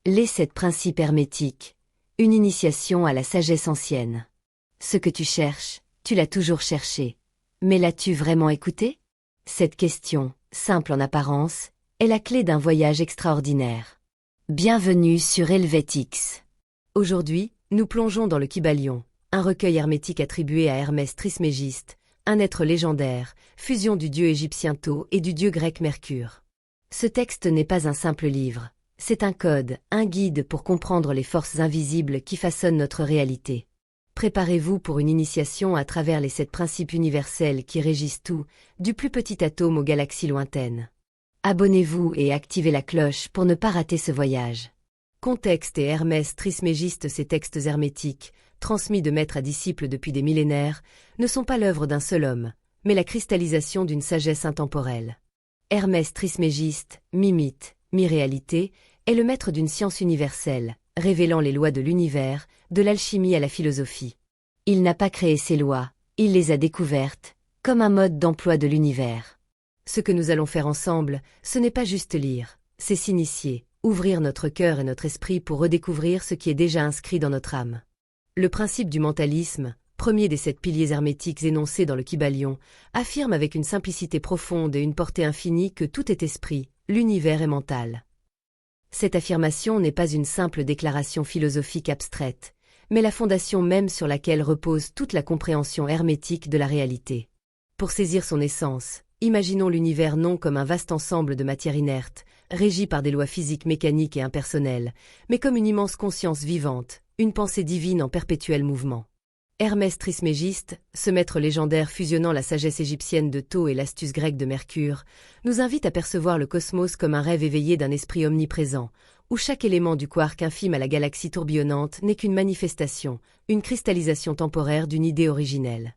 Les 7 principes hermétiques. Une initiation à la sagesse ancienne. Ce que tu cherches, tu l'as toujours cherché. Mais l'as-tu vraiment écouté? Cette question, simple en apparence, est la clé d'un voyage extraordinaire. Bienvenue sur Helvétix. Aujourd'hui, nous plongeons dans le Kybalion, un recueil hermétique attribué à Hermès Trismégiste, un être légendaire, fusion du dieu égyptien Thoth et du dieu grec Mercure. Ce texte n'est pas un simple livre, c'est un code, un guide pour comprendre les forces invisibles qui façonnent notre réalité. Préparez-vous pour une initiation à travers les 7 principes universels qui régissent tout, du plus petit atome aux galaxies lointaines. Abonnez-vous et activez la cloche pour ne pas rater ce voyage. Contexte et Hermès Trismégiste. Ces textes hermétiques, transmis de maître à disciple depuis des millénaires, ne sont pas l'œuvre d'un seul homme, mais la cristallisation d'une sagesse intemporelle. Hermès Trismégiste, mi-mythe, mi-réalité, est le maître d'une science universelle, révélant les lois de l'univers, de l'alchimie à la philosophie. Il n'a pas créé ces lois, il les a découvertes, comme un mode d'emploi de l'univers. Ce que nous allons faire ensemble, ce n'est pas juste lire, c'est s'initier, ouvrir notre cœur et notre esprit pour redécouvrir ce qui est déjà inscrit dans notre âme. Le principe du mentalisme, premier des 7 piliers hermétiques énoncés dans le Kybalion, affirme avec une simplicité profonde et une portée infinie que tout est esprit, l'univers est mental. Cette affirmation n'est pas une simple déclaration philosophique abstraite, mais la fondation même sur laquelle repose toute la compréhension hermétique de la réalité. Pour saisir son essence, imaginons l'univers non comme un vaste ensemble de matière inerte, régi par des lois physiques mécaniques et impersonnelles, mais comme une immense conscience vivante, une pensée divine en perpétuel mouvement. Hermès Trismégiste, ce maître légendaire fusionnant la sagesse égyptienne de Thoth et l'astuce grecque de Mercure, nous invite à percevoir le cosmos comme un rêve éveillé d'un esprit omniprésent, où chaque élément du quark infime à la galaxie tourbillonnante n'est qu'une manifestation, une cristallisation temporaire d'une idée originelle.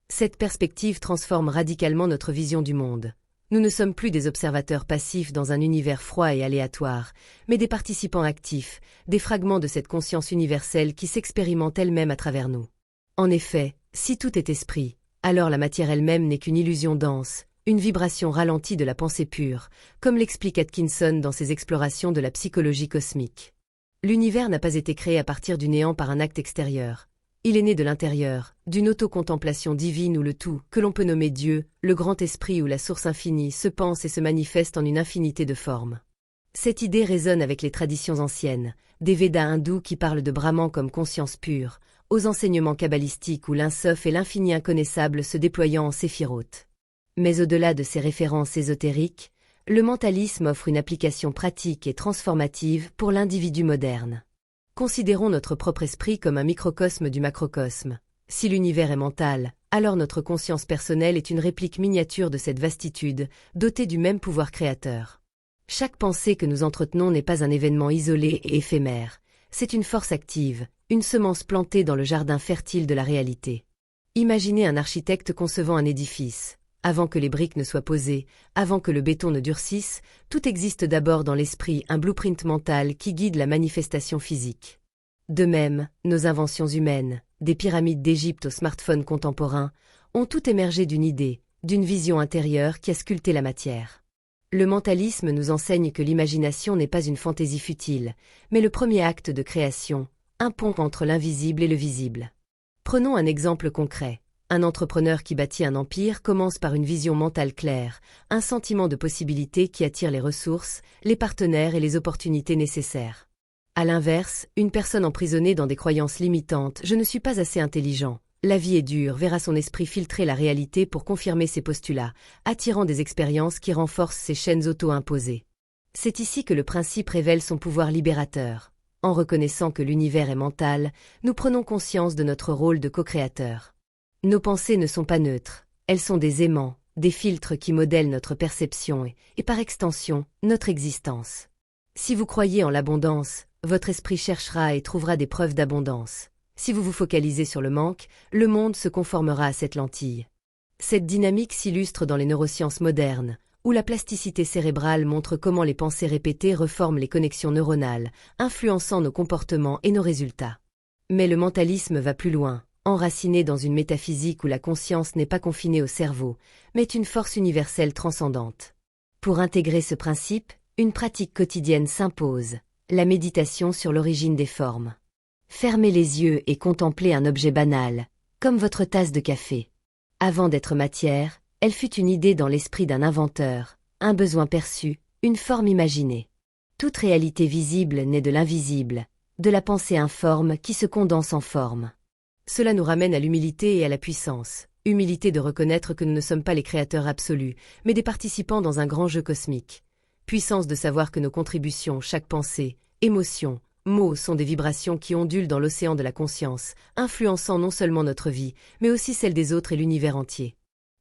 Cette perspective transforme radicalement notre vision du monde. Nous ne sommes plus des observateurs passifs dans un univers froid et aléatoire, mais des participants actifs, des fragments de cette conscience universelle qui s'expérimente elle-même à travers nous. En effet, si tout est esprit, alors la matière elle-même n'est qu'une illusion dense, une vibration ralentie de la pensée pure, comme l'explique Atkinson dans ses explorations de la psychologie cosmique. L'univers n'a pas été créé à partir du néant par un acte extérieur. Il est né de l'intérieur, d'une autocontemplation divine où le tout, que l'on peut nommer Dieu, le grand esprit ou la source infinie, se pense et se manifeste en une infinité de formes. Cette idée résonne avec les traditions anciennes, des Védas hindous qui parlent de Brahman comme conscience pure, aux enseignements kabbalistiques où l'Un-Sof et l'infini inconnaissable se déployant en séphiroth. Mais au-delà de ces références ésotériques, le mentalisme offre une application pratique et transformative pour l'individu moderne. Considérons notre propre esprit comme un microcosme du macrocosme. Si l'univers est mental, alors notre conscience personnelle est une réplique miniature de cette vastitude, dotée du même pouvoir créateur. Chaque pensée que nous entretenons n'est pas un événement isolé et éphémère, c'est une force active, une semence plantée dans le jardin fertile de la réalité. Imaginez un architecte concevant un édifice. Avant que les briques ne soient posées, avant que le béton ne durcisse, tout existe d'abord dans l'esprit, un blueprint mental qui guide la manifestation physique. De même, nos inventions humaines, des pyramides d'Égypte aux smartphones contemporains, ont tout émergé d'une idée, d'une vision intérieure qui a sculpté la matière. Le mentalisme nous enseigne que l'imagination n'est pas une fantaisie futile, mais le premier acte de création, un pont entre l'invisible et le visible. Prenons un exemple concret. Un entrepreneur qui bâtit un empire commence par une vision mentale claire, un sentiment de possibilité qui attire les ressources, les partenaires et les opportunités nécessaires. À l'inverse, une personne emprisonnée dans des croyances limitantes « je ne suis pas assez intelligent », la vie est dure, verra son esprit filtrer la réalité pour confirmer ses postulats, attirant des expériences qui renforcent ses chaînes auto-imposées. C'est ici que le principe révèle son pouvoir libérateur. En reconnaissant que l'univers est mental, nous prenons conscience de notre rôle de co-créateur. Nos pensées ne sont pas neutres, elles sont des aimants, des filtres qui modèlent notre perception et par extension, notre existence. Si vous croyez en l'abondance, votre esprit cherchera et trouvera des preuves d'abondance. Si vous vous focalisez sur le manque, le monde se conformera à cette lentille. Cette dynamique s'illustre dans les neurosciences modernes, où la plasticité cérébrale montre comment les pensées répétées reforment les connexions neuronales, influençant nos comportements et nos résultats. Mais le mentalisme va plus loin. Enraciné dans une métaphysique où la conscience n'est pas confinée au cerveau, mais une force universelle transcendante. Pour intégrer ce principe, une pratique quotidienne s'impose, La méditation sur l'origine des formes. Fermez les yeux et contemplez un objet banal, comme votre tasse de café. Avant d'être matière, elle fut une idée dans l'esprit d'un inventeur, un besoin perçu, une forme imaginée. Toute réalité visible naît de l'invisible, de la pensée informe qui se condense en forme. Cela nous ramène à l'humilité et à la puissance. Humilité de reconnaître que nous ne sommes pas les créateurs absolus, mais des participants dans un grand jeu cosmique. Puissance de savoir que nos contributions, chaque pensée, émotion, mots sont des vibrations qui ondulent dans l'océan de la conscience, influençant non seulement notre vie, mais aussi celle des autres et l'univers entier.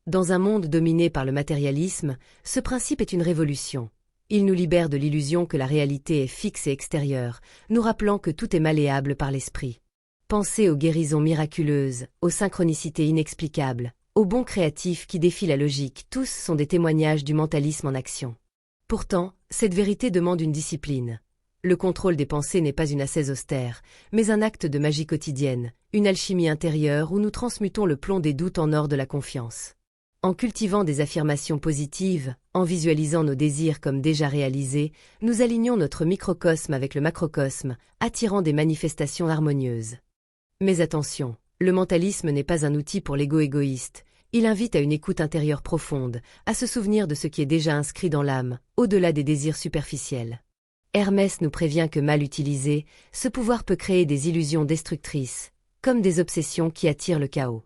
Dans un monde dominé par le matérialisme, ce principe est une révolution. Il nous libère de l'illusion que la réalité est fixe et extérieure, nous rappelant que tout est malléable par l'esprit. Pensez aux guérisons miraculeuses, aux synchronicités inexplicables, aux bons créatifs qui défient la logique, tous sont des témoignages du mentalisme en action. Pourtant, cette vérité demande une discipline. Le contrôle des pensées n'est pas une ascèse austère, mais un acte de magie quotidienne, une alchimie intérieure où nous transmutons le plomb des doutes en or de la confiance. En cultivant des affirmations positives, en visualisant nos désirs comme déjà réalisés, nous alignons notre microcosme avec le macrocosme, attirant des manifestations harmonieuses. Mais attention, le mentalisme n'est pas un outil pour l'ego égoïste. Il invite à une écoute intérieure profonde, à se souvenir de ce qui est déjà inscrit dans l'âme, au-delà des désirs superficiels. Hermès nous prévient que mal utilisé, ce pouvoir peut créer des illusions destructrices, comme des obsessions qui attirent le chaos.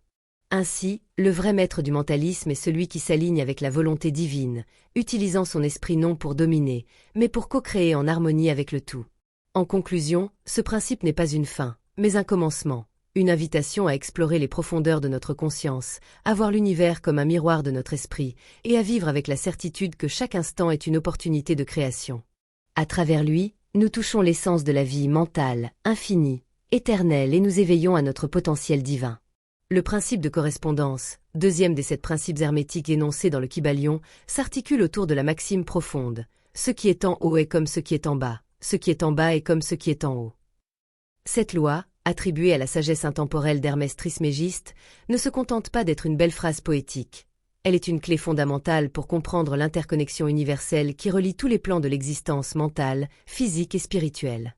Ainsi, le vrai maître du mentalisme est celui qui s'aligne avec la volonté divine, utilisant son esprit non pour dominer, mais pour co-créer en harmonie avec le tout. En conclusion, ce principe n'est pas une fin, mais un commencement, une invitation à explorer les profondeurs de notre conscience, à voir l'univers comme un miroir de notre esprit, et à vivre avec la certitude que chaque instant est une opportunité de création. À travers lui, nous touchons l'essence de la vie mentale, infinie, éternelle et nous éveillons à notre potentiel divin. Le principe de correspondance, deuxième des 7 principes hermétiques énoncés dans le Kybalion, s'articule autour de la maxime profonde. Ce qui est en haut est comme ce qui est en bas, ce qui est en bas est comme ce qui est en haut. Cette loi, attribuée à la sagesse intemporelle d'Hermès Trismégiste, ne se contente pas d'être une belle phrase poétique. Elle est une clé fondamentale pour comprendre l'interconnexion universelle qui relie tous les plans de l'existence mentale, physique et spirituelle.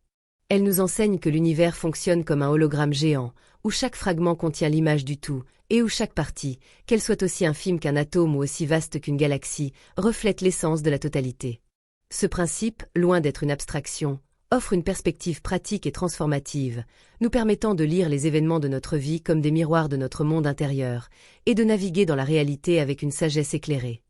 Elle nous enseigne que l'univers fonctionne comme un hologramme géant, où chaque fragment contient l'image du tout, et où chaque partie, qu'elle soit aussi infime qu'un atome ou aussi vaste qu'une galaxie, reflète l'essence de la totalité. Ce principe, loin d'être une abstraction, offre une perspective pratique et transformative, nous permettant de lire les événements de notre vie comme des miroirs de notre monde intérieur, et de naviguer dans la réalité avec une sagesse éclairée.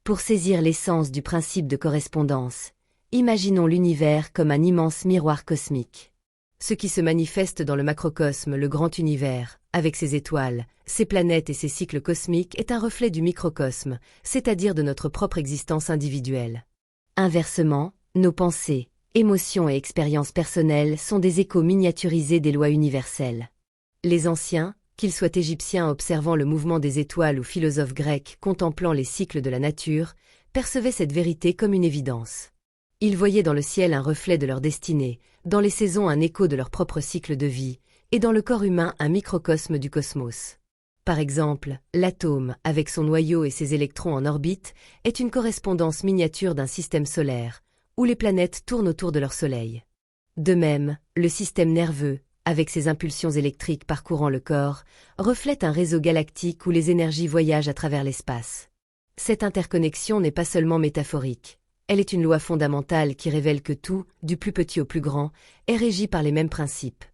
Pour saisir l'essence du principe de correspondance, imaginons l'univers comme un immense miroir cosmique. Ce qui se manifeste dans le macrocosme, le grand univers, avec ses étoiles, ses planètes et ses cycles cosmiques, est un reflet du microcosme, c'est-à-dire de notre propre existence individuelle. Inversement, nos pensées, émotions et expériences personnelles sont des échos miniaturisés des lois universelles. Les anciens, qu'ils soient égyptiens observant le mouvement des étoiles ou philosophes grecs contemplant les cycles de la nature, percevaient cette vérité comme une évidence. Ils voyaient dans le ciel un reflet de leur destinée, dans les saisons un écho de leur propre cycle de vie, et dans le corps humain un microcosme du cosmos. Par exemple, l'atome, avec son noyau et ses électrons en orbite, est une correspondance miniature d'un système solaire, où les planètes tournent autour de leur soleil. De même, le système nerveux, avec ses impulsions électriques parcourant le corps, reflète un réseau galactique où les énergies voyagent à travers l'espace. Cette interconnexion n'est pas seulement métaphorique. Elle est une loi fondamentale qui révèle que tout, du plus petit au plus grand, est régi par les mêmes principes.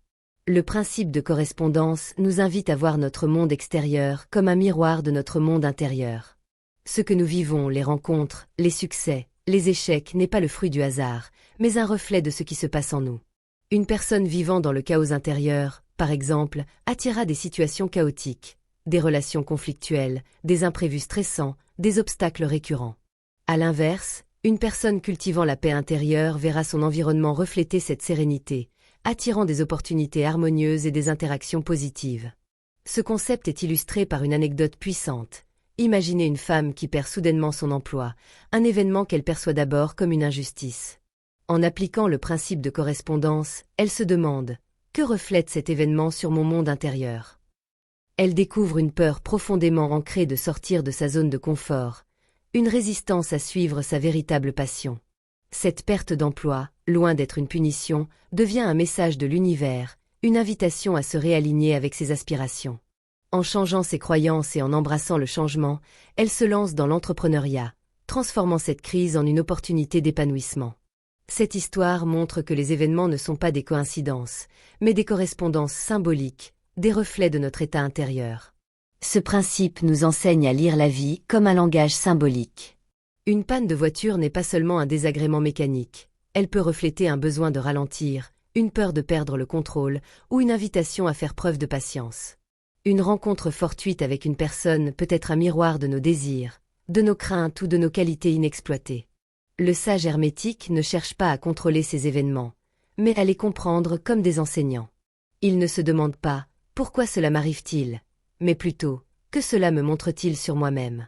Le principe de correspondance nous invite à voir notre monde extérieur comme un miroir de notre monde intérieur. Ce que nous vivons, les rencontres, les succès, les échecs n'est pas le fruit du hasard, mais un reflet de ce qui se passe en nous. Une personne vivant dans le chaos intérieur, par exemple, attirera des situations chaotiques, des relations conflictuelles, des imprévus stressants, des obstacles récurrents. À l'inverse, une personne cultivant la paix intérieure verra son environnement refléter cette sérénité, attirant des opportunités harmonieuses et des interactions positives. Ce concept est illustré par une anecdote puissante. Imaginez une femme qui perd soudainement son emploi, un événement qu'elle perçoit d'abord comme une injustice. En appliquant le principe de correspondance, elle se demande « Que reflète cet événement sur mon monde intérieur ?» Elle découvre une peur profondément ancrée de sortir de sa zone de confort, une résistance à suivre sa véritable passion. Cette perte d'emploi, loin d'être une punition, devient un message de l'univers, une invitation à se réaligner avec ses aspirations. En changeant ses croyances et en embrassant le changement, elle se lance dans l'entrepreneuriat, transformant cette crise en une opportunité d'épanouissement. Cette histoire montre que les événements ne sont pas des coïncidences, mais des correspondances symboliques, des reflets de notre état intérieur. Ce principe nous enseigne à lire la vie comme un langage symbolique. Une panne de voiture n'est pas seulement un désagrément mécanique, elle peut refléter un besoin de ralentir, une peur de perdre le contrôle ou une invitation à faire preuve de patience. Une rencontre fortuite avec une personne peut être un miroir de nos désirs, de nos craintes ou de nos qualités inexploitées. Le sage hermétique ne cherche pas à contrôler ces événements, mais à les comprendre comme des enseignants. Il ne se demande pas « pourquoi cela m'arrive-t-il ?», mais plutôt « que cela me montre-t-il sur moi-même ?»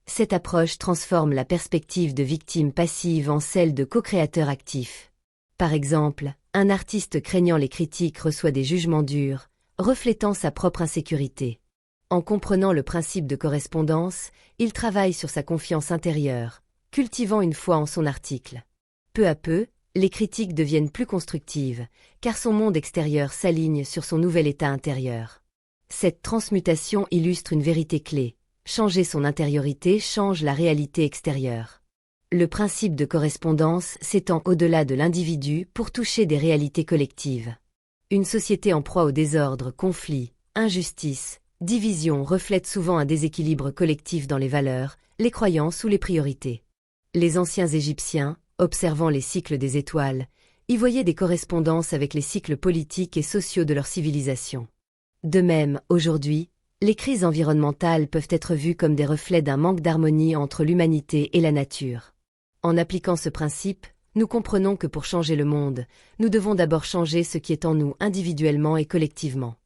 Cette approche transforme la perspective de victime passive en celle de co-créateur actif. Par exemple, un artiste craignant les critiques reçoit des jugements durs, reflétant sa propre insécurité. En comprenant le principe de correspondance, il travaille sur sa confiance intérieure, cultivant une foi en son article. Peu à peu, les critiques deviennent plus constructives, car son monde extérieur s'aligne sur son nouvel état intérieur. Cette transmutation illustre une vérité clé. Changer son intériorité change la réalité extérieure. Le principe de correspondance s'étend au-delà de l'individu pour toucher des réalités collectives. Une société en proie au désordre, conflit, injustice, division reflète souvent un déséquilibre collectif dans les valeurs, les croyances ou les priorités. Les anciens Égyptiens, observant les cycles des étoiles, y voyaient des correspondances avec les cycles politiques et sociaux de leur civilisation. De même, aujourd'hui, les crises environnementales peuvent être vues comme des reflets d'un manque d'harmonie entre l'humanité et la nature. En appliquant ce principe, nous comprenons que pour changer le monde, nous devons d'abord changer ce qui est en nous individuellement et collectivement.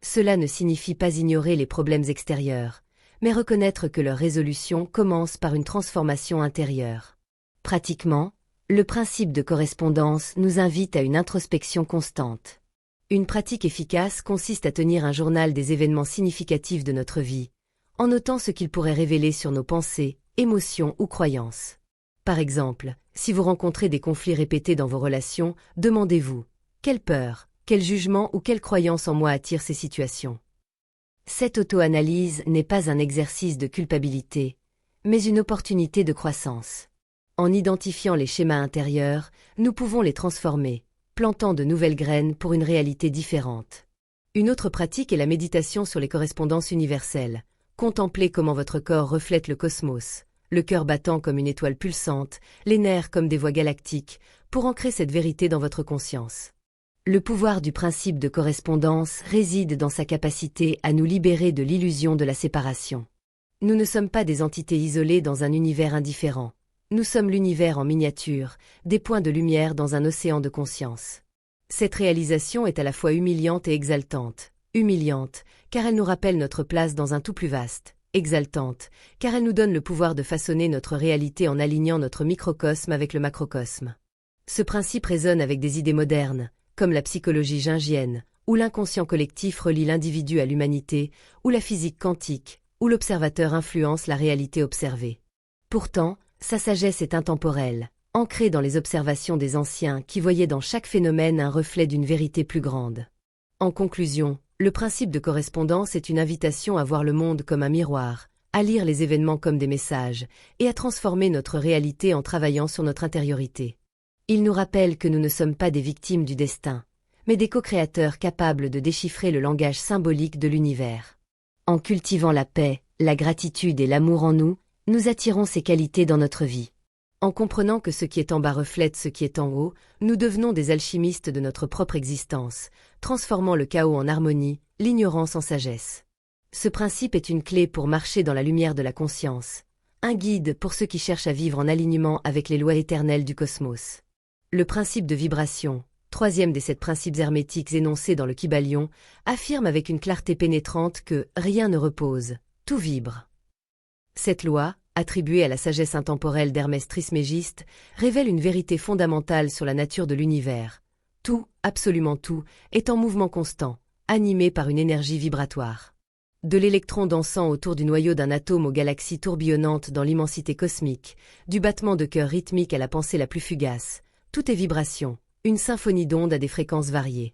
Cela ne signifie pas ignorer les problèmes extérieurs, mais reconnaître que leur résolution commence par une transformation intérieure. Pratiquement, le principe de correspondance nous invite à une introspection constante. Une pratique efficace consiste à tenir un journal des événements significatifs de notre vie, en notant ce qu'ils pourraient révéler sur nos pensées, émotions ou croyances. Par exemple, si vous rencontrez des conflits répétés dans vos relations, demandez-vous « quelle peur, quel jugement ou quelle croyance en moi attire ces situations ?» Cette auto-analyse n'est pas un exercice de culpabilité, mais une opportunité de croissance. En identifiant les schémas intérieurs, nous pouvons les transformer, plantant de nouvelles graines pour une réalité différente. Une autre pratique est la méditation sur les correspondances universelles. Contemplez comment votre corps reflète le cosmos, le cœur battant comme une étoile pulsante, les nerfs comme des voies galactiques, pour ancrer cette vérité dans votre conscience. Le pouvoir du principe de correspondance réside dans sa capacité à nous libérer de l'illusion de la séparation. Nous ne sommes pas des entités isolées dans un univers indifférent. Nous sommes l'univers en miniature, des points de lumière dans un océan de conscience. Cette réalisation est à la fois humiliante et exaltante. Humiliante, car elle nous rappelle notre place dans un tout plus vaste. Exaltante, car elle nous donne le pouvoir de façonner notre réalité en alignant notre microcosme avec le macrocosme. Ce principe résonne avec des idées modernes, comme la psychologie jungienne, où l'inconscient collectif relie l'individu à l'humanité, ou la physique quantique, où l'observateur influence la réalité observée. Pourtant, sa sagesse est intemporelle, ancrée dans les observations des anciens qui voyaient dans chaque phénomène un reflet d'une vérité plus grande. En conclusion, le principe de correspondance est une invitation à voir le monde comme un miroir, à lire les événements comme des messages, et à transformer notre réalité en travaillant sur notre intériorité. Il nous rappelle que nous ne sommes pas des victimes du destin, mais des co-créateurs capables de déchiffrer le langage symbolique de l'univers. En cultivant la paix, la gratitude et l'amour en nous, nous attirons ces qualités dans notre vie. En comprenant que ce qui est en bas reflète ce qui est en haut, nous devenons des alchimistes de notre propre existence, transformant le chaos en harmonie, l'ignorance en sagesse. Ce principe est une clé pour marcher dans la lumière de la conscience, un guide pour ceux qui cherchent à vivre en alignement avec les lois éternelles du cosmos. Le principe de vibration, troisième des 7 principes hermétiques énoncés dans le Kybalion, affirme avec une clarté pénétrante que rien ne repose, tout vibre. Cette loi, attribuée à la sagesse intemporelle d'Hermès Trismégiste, révèle une vérité fondamentale sur la nature de l'univers. Tout, absolument tout, est en mouvement constant, animé par une énergie vibratoire. De l'électron dansant autour du noyau d'un atome aux galaxies tourbillonnantes dans l'immensité cosmique, du battement de cœur rythmique à la pensée la plus fugace, tout est vibration, une symphonie d'ondes à des fréquences variées.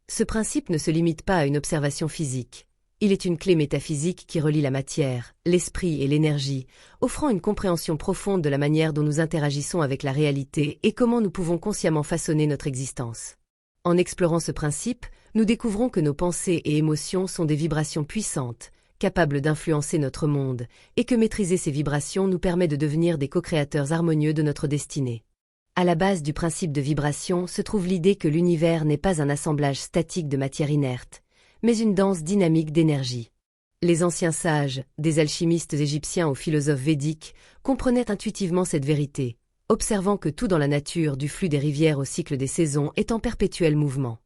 Ce principe ne se limite pas à une observation physique. Il est une clé métaphysique qui relie la matière, l'esprit et l'énergie, offrant une compréhension profonde de la manière dont nous interagissons avec la réalité et comment nous pouvons consciemment façonner notre existence. En explorant ce principe, nous découvrons que nos pensées et émotions sont des vibrations puissantes, capables d'influencer notre monde, et que maîtriser ces vibrations nous permet de devenir des co-créateurs harmonieux de notre destinée. À la base du principe de vibration se trouve l'idée que l'univers n'est pas un assemblage statique de matière inerte, mais une danse dynamique d'énergie. Les anciens sages, des alchimistes égyptiens aux philosophes védiques, comprenaient intuitivement cette vérité, observant que tout dans la nature, du flux des rivières au cycle des saisons, est en perpétuel mouvement.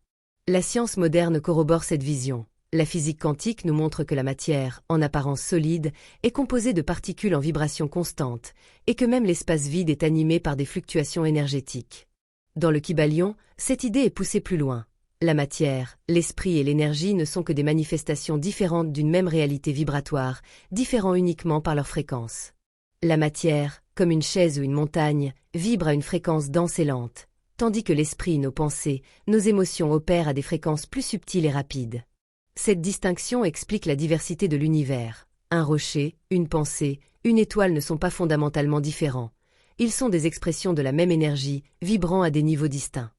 La science moderne corrobore cette vision. La physique quantique nous montre que la matière, en apparence solide, est composée de particules en vibration constante, et que même l'espace vide est animé par des fluctuations énergétiques. Dans le Kybalion, cette idée est poussée plus loin. La matière, l'esprit et l'énergie ne sont que des manifestations différentes d'une même réalité vibratoire, différents uniquement par leur fréquence. La matière, comme une chaise ou une montagne, vibre à une fréquence dense et lente, tandis que l'esprit, nos pensées, nos émotions opèrent à des fréquences plus subtiles et rapides. Cette distinction explique la diversité de l'univers. Un rocher, une pensée, une étoile ne sont pas fondamentalement différents. Ils sont des expressions de la même énergie, vibrant à des niveaux distincts.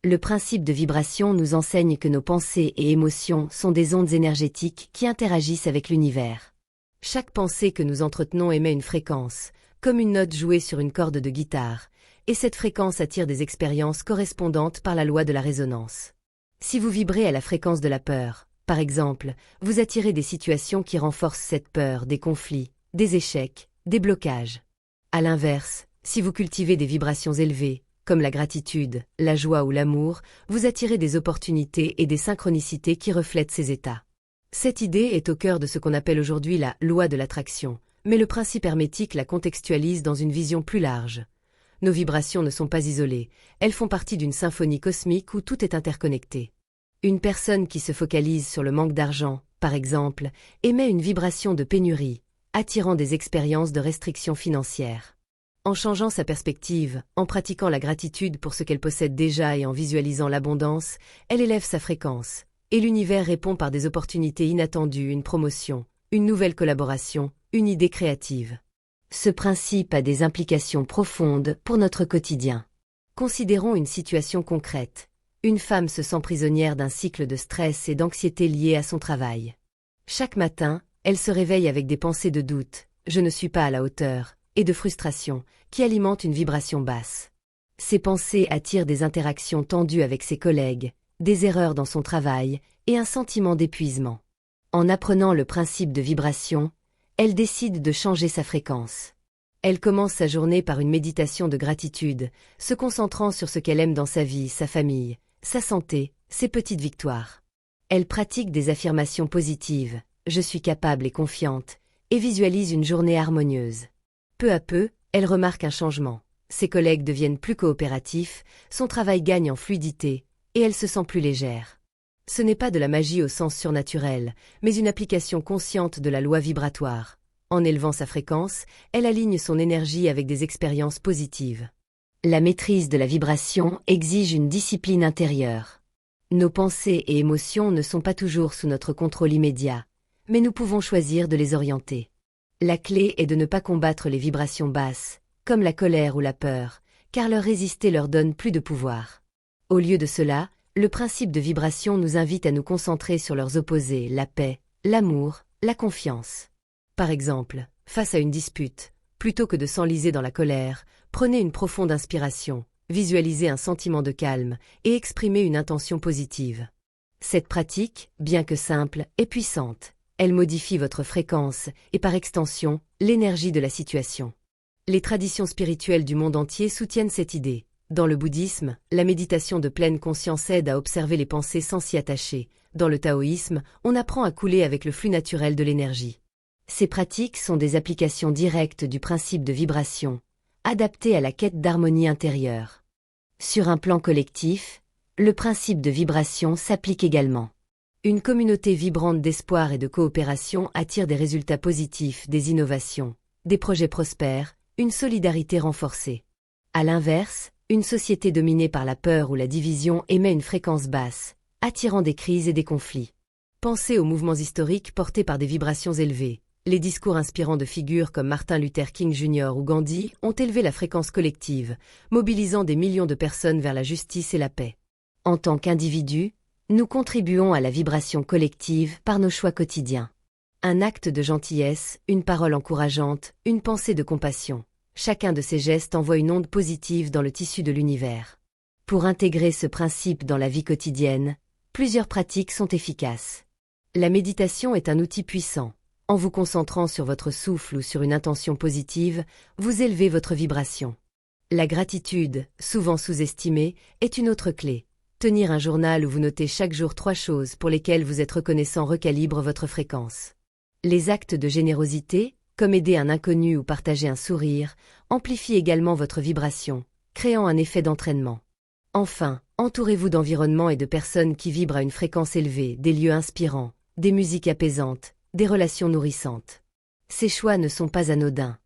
Le principe de vibration nous enseigne que nos pensées et émotions sont des ondes énergétiques qui interagissent avec l'univers. Chaque pensée que nous entretenons émet une fréquence, comme une note jouée sur une corde de guitare, et cette fréquence attire des expériences correspondantes par la loi de la résonance. Si vous vibrez à la fréquence de la peur, par exemple, vous attirez des situations qui renforcent cette peur, des conflits, des échecs, des blocages. À l'inverse, si vous cultivez des vibrations élevées, comme la gratitude, la joie ou l'amour, vous attirez des opportunités et des synchronicités qui reflètent ces états. Cette idée est au cœur de ce qu'on appelle aujourd'hui la loi de l'attraction, mais le principe hermétique la contextualise dans une vision plus large. Nos vibrations ne sont pas isolées, elles font partie d'une symphonie cosmique où tout est interconnecté. Une personne qui se focalise sur le manque d'argent, par exemple, émet une vibration de pénurie, attirant des expériences de restrictions financières. En changeant sa perspective, en pratiquant la gratitude pour ce qu'elle possède déjà et en visualisant l'abondance, elle élève sa fréquence, et l'univers répond par des opportunités inattendues, une promotion, une nouvelle collaboration, une idée créative. Ce principe a des implications profondes pour notre quotidien. Considérons une situation concrète. Une femme se sent prisonnière d'un cycle de stress et d'anxiété lié à son travail. Chaque matin, elle se réveille avec des pensées de doute, « je ne suis pas à la hauteur », et de frustration, qui alimentent une vibration basse. Ces pensées attirent des interactions tendues avec ses collègues, des erreurs dans son travail et un sentiment d'épuisement. En apprenant le principe de vibration, elle décide de changer sa fréquence. Elle commence sa journée par une méditation de gratitude, se concentrant sur ce qu'elle aime dans sa vie, sa famille, sa santé, ses petites victoires. Elle pratique des affirmations positives, « je suis capable et confiante », et visualise une journée harmonieuse. Peu à peu, elle remarque un changement. Ses collègues deviennent plus coopératifs, son travail gagne en fluidité, et elle se sent plus légère. Ce n'est pas de la magie au sens surnaturel, mais une application consciente de la loi vibratoire. En élevant sa fréquence, elle aligne son énergie avec des expériences positives. La maîtrise de la vibration exige une discipline intérieure. Nos pensées et émotions ne sont pas toujours sous notre contrôle immédiat, mais nous pouvons choisir de les orienter. La clé est de ne pas combattre les vibrations basses, comme la colère ou la peur, car leur résister leur donne plus de pouvoir. Au lieu de cela, le principe de vibration nous invite à nous concentrer sur leurs opposés, la paix, l'amour, la confiance. Par exemple, face à une dispute, plutôt que de s'enliser dans la colère, prenez une profonde inspiration, visualisez un sentiment de calme et exprimez une intention positive. Cette pratique, bien que simple, est puissante. Elle modifie votre fréquence et par extension, l'énergie de la situation. Les traditions spirituelles du monde entier soutiennent cette idée. Dans le bouddhisme, la méditation de pleine conscience aide à observer les pensées sans s'y attacher. Dans le taoïsme, on apprend à couler avec le flux naturel de l'énergie. Ces pratiques sont des applications directes du principe de vibration, adaptées à la quête d'harmonie intérieure. Sur un plan collectif, le principe de vibration s'applique également. Une communauté vibrante d'espoir et de coopération attire des résultats positifs, des innovations, des projets prospères, une solidarité renforcée. À l'inverse, Une société dominée par la peur ou la division émet une fréquence basse, attirant des crises et des conflits. Pensez aux mouvements historiques portés par des vibrations élevées. Les discours inspirants de figures comme Martin Luther King Jr. ou Gandhi ont élevé la fréquence collective, mobilisant des millions de personnes vers la justice et la paix. En tant qu'individus, nous contribuons à la vibration collective par nos choix quotidiens. Un acte de gentillesse, une parole encourageante, une pensée de compassion. Chacun de ces gestes envoie une onde positive dans le tissu de l'univers. Pour intégrer ce principe dans la vie quotidienne, plusieurs pratiques sont efficaces. La méditation est un outil puissant. En vous concentrant sur votre souffle ou sur une intention positive, vous élevez votre vibration. La gratitude, souvent sous-estimée, est une autre clé. Tenir un journal où vous notez chaque jour 3 choses pour lesquelles vous êtes reconnaissant recalibre votre fréquence. Les actes de générosité, comme aider un inconnu ou partager un sourire, amplifient également votre vibration, créant un effet d'entraînement. Enfin, entourez-vous d'environnements et de personnes qui vibrent à une fréquence élevée, des lieux inspirants, des musiques apaisantes, des relations nourrissantes. Ces choix ne sont pas anodins.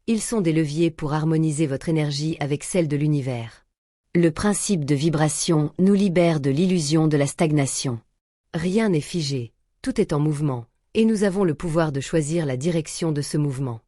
Ils sont des leviers pour harmoniser votre énergie avec celle de l'univers. Le principe de vibration nous libère de l'illusion de la stagnation. Rien n'est figé, tout est en mouvement, et nous avons le pouvoir de choisir la direction de ce mouvement.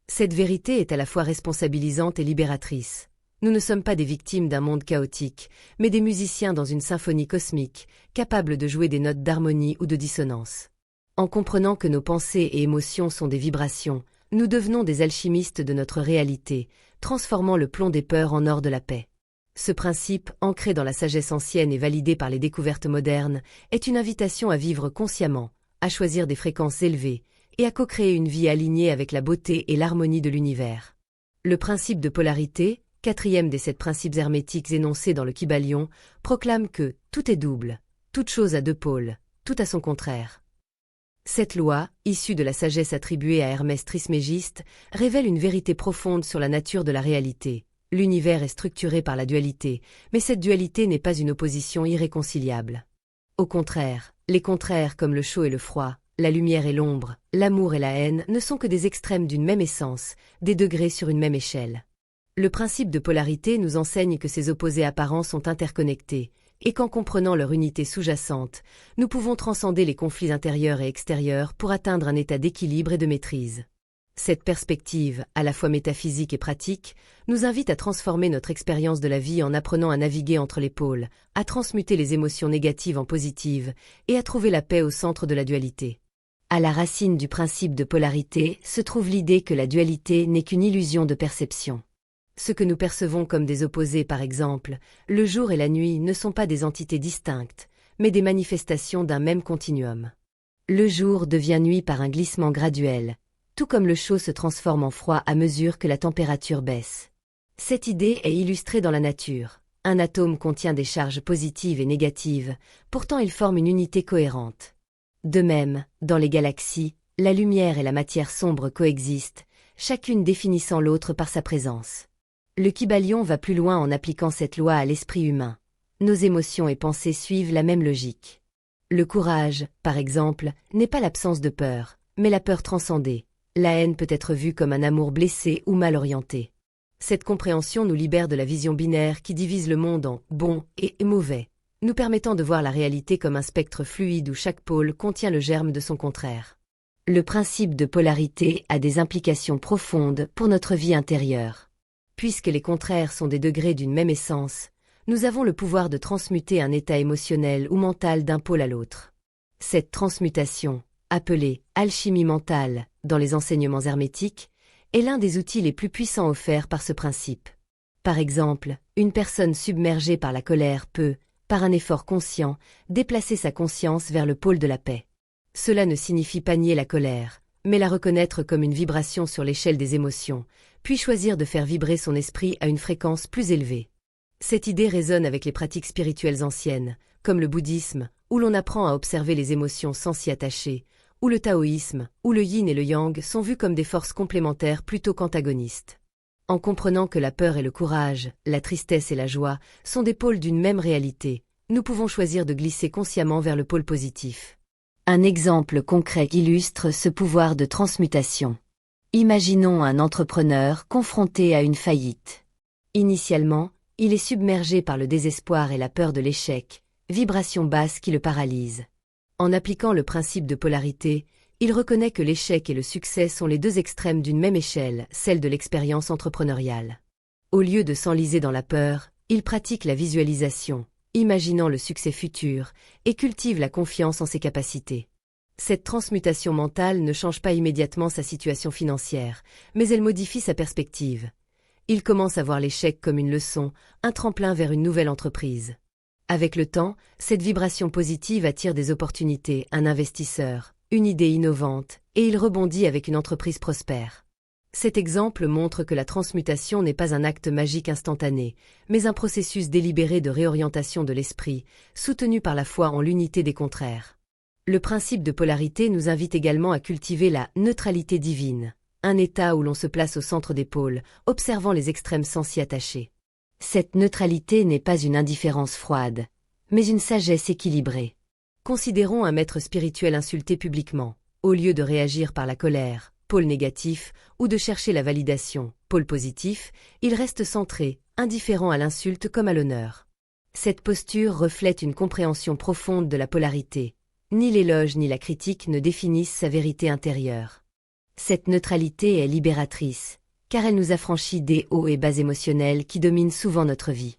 Cette vérité est à la fois responsabilisante et libératrice. Nous ne sommes pas des victimes d'un monde chaotique, mais des musiciens dans une symphonie cosmique, capables de jouer des notes d'harmonie ou de dissonance. En comprenant que nos pensées et émotions sont des vibrations, nous devenons des alchimistes de notre réalité, transformant le plomb des peurs en or de la paix. Ce principe, ancré dans la sagesse ancienne et validé par les découvertes modernes, est une invitation à vivre consciemment, à choisir des fréquences élevées, et à co-créer une vie alignée avec la beauté et l'harmonie de l'univers. Le principe de polarité, 4e des 7 principes hermétiques énoncés dans le Kybalion, proclame que tout est double, toute chose a 2 pôles, tout a son contraire. Cette loi, issue de la sagesse attribuée à Hermès Trismégiste, révèle une vérité profonde sur la nature de la réalité. L'univers est structuré par la dualité, mais cette dualité n'est pas une opposition irréconciliable. Au contraire, les contraires comme le chaud et le froid, la lumière et l'ombre, l'amour et la haine ne sont que des extrêmes d'une même essence, des degrés sur une même échelle. Le principe de polarité nous enseigne que ces opposés apparents sont interconnectés, et qu'en comprenant leur unité sous-jacente, nous pouvons transcender les conflits intérieurs et extérieurs pour atteindre un état d'équilibre et de maîtrise. Cette perspective, à la fois métaphysique et pratique, nous invite à transformer notre expérience de la vie en apprenant à naviguer entre les pôles, à transmuter les émotions négatives en positives, et à trouver la paix au centre de la dualité. À la racine du principe de polarité se trouve l'idée que la dualité n'est qu'une illusion de perception. Ce que nous percevons comme des opposés par exemple, le jour et la nuit ne sont pas des entités distinctes, mais des manifestations d'un même continuum. Le jour devient nuit par un glissement graduel, tout comme le chaud se transforme en froid à mesure que la température baisse. Cette idée est illustrée dans la nature. Un atome contient des charges positives et négatives, pourtant ils forment une unité cohérente. De même, dans les galaxies, la lumière et la matière sombre coexistent, chacune définissant l'autre par sa présence. Le Kybalion va plus loin en appliquant cette loi à l'esprit humain. Nos émotions et pensées suivent la même logique. Le courage, par exemple, n'est pas l'absence de peur, mais la peur transcendée. La haine peut être vue comme un amour blessé ou mal orienté. Cette compréhension nous libère de la vision binaire qui divise le monde en bon et mauvais, nous permettant de voir la réalité comme un spectre fluide où chaque pôle contient le germe de son contraire. Le principe de polarité a des implications profondes pour notre vie intérieure. Puisque les contraires sont des degrés d'une même essence, nous avons le pouvoir de transmuter un état émotionnel ou mental d'un pôle à l'autre. Cette transmutation, appelée alchimie mentale dans les enseignements hermétiques, est l'un des outils les plus puissants offerts par ce principe. Par exemple, une personne submergée par la colère peut, par un effort conscient, déplacer sa conscience vers le pôle de la paix. Cela ne signifie pas nier la colère, mais la reconnaître comme une vibration sur l'échelle des émotions, puis choisir de faire vibrer son esprit à une fréquence plus élevée. Cette idée résonne avec les pratiques spirituelles anciennes, comme le bouddhisme, où l'on apprend à observer les émotions sans s'y attacher, ou le taoïsme, où le yin et le yang sont vus comme des forces complémentaires plutôt qu'antagonistes. En comprenant que la peur et le courage, la tristesse et la joie sont des pôles d'une même réalité, nous pouvons choisir de glisser consciemment vers le pôle positif. Un exemple concret illustre ce pouvoir de transmutation. Imaginons un entrepreneur confronté à une faillite. Initialement, Il est submergé par le désespoir et la peur de l'échec, vibration basse qui le paralyse. En appliquant le principe de polarité, il reconnaît que l'échec et le succès sont les deux extrêmes d'une même échelle, celle de l'expérience entrepreneuriale. Au lieu de s'enliser dans la peur, il pratique la visualisation, imaginant le succès futur, et cultive la confiance en ses capacités. Cette transmutation mentale ne change pas immédiatement sa situation financière, mais elle modifie sa perspective. Il commence à voir l'échec comme une leçon, un tremplin vers une nouvelle entreprise. Avec le temps, cette vibration positive attire des opportunités, un investisseur, une idée innovante, et il rebondit avec une entreprise prospère. Cet exemple montre que la transmutation n'est pas un acte magique instantané, mais un processus délibéré de réorientation de l'esprit, soutenu par la foi en l'unité des contraires. Le principe de polarité nous invite également à cultiver la neutralité divine, un état où l'on se place au centre des pôles, observant les extrêmes sans s'y attacher. Cette neutralité n'est pas une indifférence froide, mais une sagesse équilibrée. Considérons un maître spirituel insulté publiquement, au lieu de réagir par la colère, pôle négatif, ou de chercher la validation, pôle positif, il reste centré, indifférent à l'insulte comme à l'honneur. Cette posture reflète une compréhension profonde de la polarité. Ni l'éloge ni la critique ne définissent sa vérité intérieure. Cette neutralité est libératrice, car elle nous affranchit des hauts et bas émotionnels qui dominent souvent notre vie.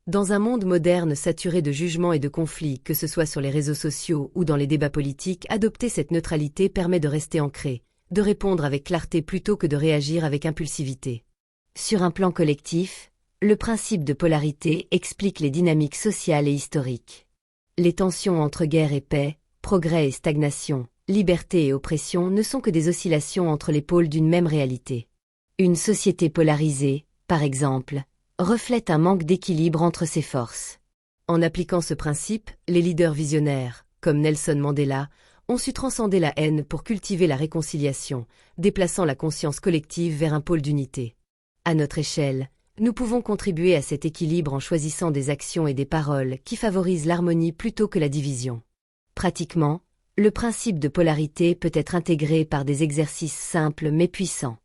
Dans un monde moderne saturé de jugements et de conflits, que ce soit sur les réseaux sociaux ou dans les débats politiques, adopter cette neutralité permet de rester ancré, de répondre avec clarté plutôt que de réagir avec impulsivité. Sur un plan collectif, le principe de polarité explique les dynamiques sociales et historiques. Les tensions entre guerre et paix, progrès et stagnation, liberté et oppression ne sont que des oscillations entre les pôles d'une même réalité. Une société polarisée, par exemple, reflète un manque d'équilibre entre ses forces. En appliquant ce principe, les leaders visionnaires, comme Nelson Mandela, ont su transcender la haine pour cultiver la réconciliation, déplaçant la conscience collective vers un pôle d'unité. À notre échelle, nous pouvons contribuer à cet équilibre en choisissant des actions et des paroles qui favorisent l'harmonie plutôt que la division. Pratiquement, le principe de polarité peut être intégré par des exercices simples mais puissants.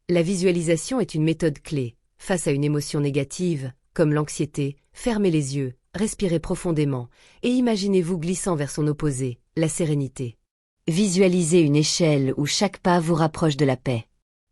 La visualisation est une méthode clé. Face à une émotion négative, comme l'anxiété, fermez les yeux, respirez profondément, et imaginez-vous glissant vers son opposé, la sérénité. Visualisez une échelle où chaque pas vous rapproche de la paix.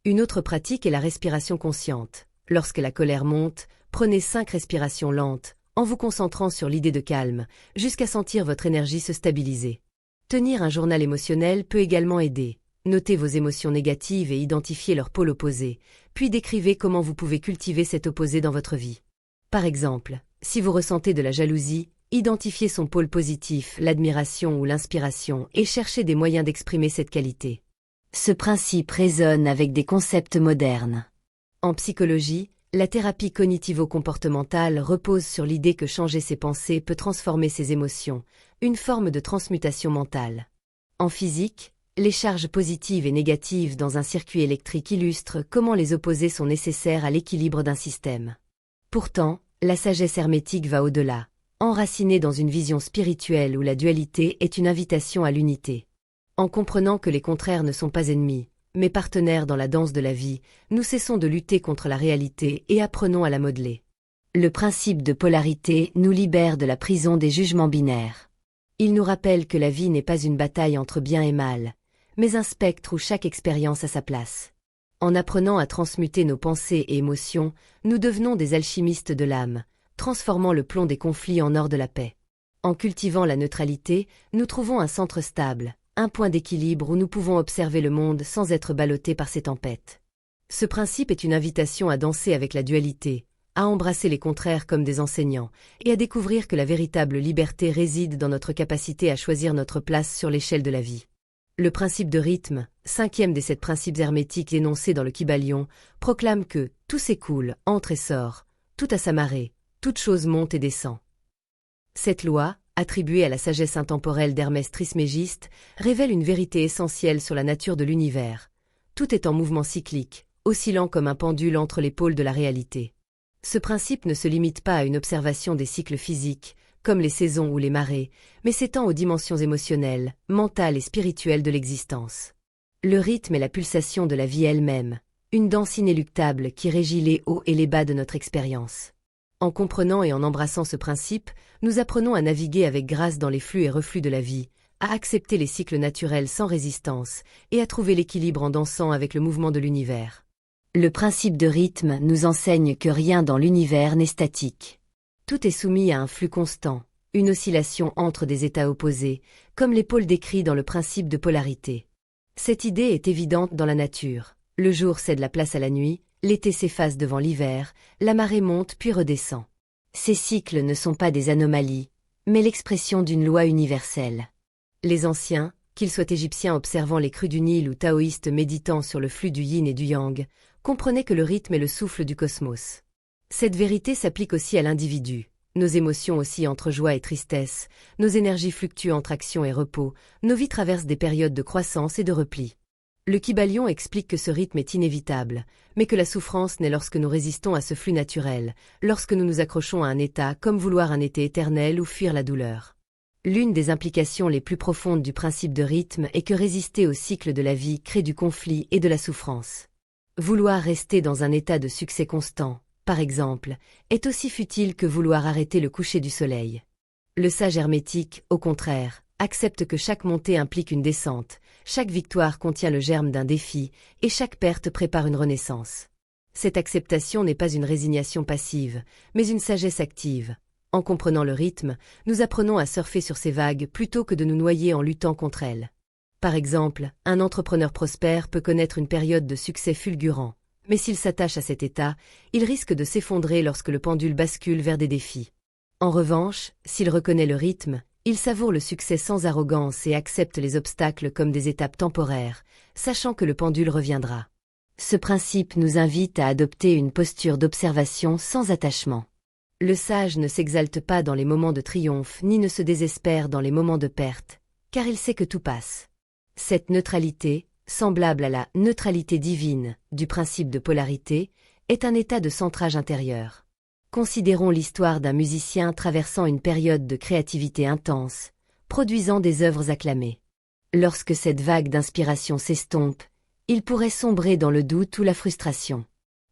Une autre pratique est la respiration consciente. Lorsque la colère monte, prenez 5 respirations lentes, en vous concentrant sur l'idée de calme, jusqu'à sentir votre énergie se stabiliser. Tenir un journal émotionnel peut également aider. Notez vos émotions négatives et identifiez leur pôle opposé, puis décrivez comment vous pouvez cultiver cet opposé dans votre vie. Par exemple, si vous ressentez de la jalousie, identifiez son pôle positif, l'admiration ou l'inspiration, et cherchez des moyens d'exprimer cette qualité. Ce principe résonne avec des concepts modernes. En psychologie, la thérapie cognitivo-comportementale repose sur l'idée que changer ses pensées peut transformer ses émotions, une forme de transmutation mentale. En physique, les charges positives et négatives dans un circuit électrique illustrent comment les opposés sont nécessaires à l'équilibre d'un système. Pourtant, la sagesse hermétique va au-delà, enracinée dans une vision spirituelle où la dualité est une invitation à l'unité. En comprenant que les contraires ne sont pas ennemis, mais partenaires dans la danse de la vie, nous cessons de lutter contre la réalité et apprenons à la modeler. Le principe de polarité nous libère de la prison des jugements binaires. Il nous rappelle que la vie n'est pas une bataille entre bien et mal, mais un spectre où chaque expérience a sa place. En apprenant à transmuter nos pensées et émotions, nous devenons des alchimistes de l'âme, transformant le plomb des conflits en or de la paix. En cultivant la neutralité, nous trouvons un centre stable, un point d'équilibre où nous pouvons observer le monde sans être ballottés par ses tempêtes. Ce principe est une invitation à danser avec la dualité, à embrasser les contraires comme des enseignants, et à découvrir que la véritable liberté réside dans notre capacité à choisir notre place sur l'échelle de la vie. Le principe de rythme, 5e des 7 principes hermétiques énoncés dans le Kybalion, proclame que « tout s'écoule, entre et sort, tout a sa marée, toute chose monte et descend ». Cette loi, attribuée à la sagesse intemporelle d'Hermès Trismégiste, révèle une vérité essentielle sur la nature de l'univers. Tout est en mouvement cyclique, oscillant comme un pendule entre les pôles de la réalité. Ce principe ne se limite pas à une observation des cycles physiques, comme les saisons ou les marées, mais s'étend aux dimensions émotionnelles, mentales et spirituelles de l'existence. Le rythme est la pulsation de la vie elle-même, une danse inéluctable qui régit les hauts et les bas de notre expérience. En comprenant et en embrassant ce principe, nous apprenons à naviguer avec grâce dans les flux et reflux de la vie, à accepter les cycles naturels sans résistance et à trouver l'équilibre en dansant avec le mouvement de l'univers. Le principe de rythme nous enseigne que rien dans l'univers n'est statique. Tout est soumis à un flux constant, une oscillation entre des états opposés, comme les pôles décrits dans le principe de polarité. Cette idée est évidente dans la nature. Le jour cède la place à la nuit, l'été s'efface devant l'hiver, la marée monte puis redescend. Ces cycles ne sont pas des anomalies, mais l'expression d'une loi universelle. Les anciens, qu'ils soient égyptiens observant les crues du Nil ou taoïstes méditant sur le flux du yin et du yang, comprenaient que le rythme est le souffle du cosmos. Cette vérité s'applique aussi à l'individu. Nos émotions oscillent entre joie et tristesse, nos énergies fluctuent entre action et repos, nos vies traversent des périodes de croissance et de repli. Le Kybalion explique que ce rythme est inévitable, mais que la souffrance naît lorsque nous résistons à ce flux naturel, lorsque nous nous accrochons à un état comme vouloir un été éternel ou fuir la douleur. L'une des implications les plus profondes du principe de rythme est que résister au cycle de la vie crée du conflit et de la souffrance. Vouloir rester dans un état de succès constant, par exemple, est aussi futile que vouloir arrêter le coucher du soleil. Le sage hermétique, au contraire, accepte que chaque montée implique une descente, chaque victoire contient le germe d'un défi, et chaque perte prépare une renaissance. Cette acceptation n'est pas une résignation passive, mais une sagesse active. En comprenant le rythme, nous apprenons à surfer sur ces vagues plutôt que de nous noyer en luttant contre elles. Par exemple, un entrepreneur prospère peut connaître une période de succès fulgurant, mais s'il s'attache à cet état, il risque de s'effondrer lorsque le pendule bascule vers des défis. En revanche, s'il reconnaît le rythme, il savoure le succès sans arrogance et accepte les obstacles comme des étapes temporaires, sachant que le pendule reviendra. Ce principe nous invite à adopter une posture d'observation sans attachement. Le sage ne s'exalte pas dans les moments de triomphe ni ne se désespère dans les moments de perte, car il sait que tout passe. Cette neutralité, semblable à la neutralité divine du principe de polarité, est un état de centrage intérieur. Considérons l'histoire d'un musicien traversant une période de créativité intense, produisant des œuvres acclamées. Lorsque cette vague d'inspiration s'estompe, il pourrait sombrer dans le doute ou la frustration.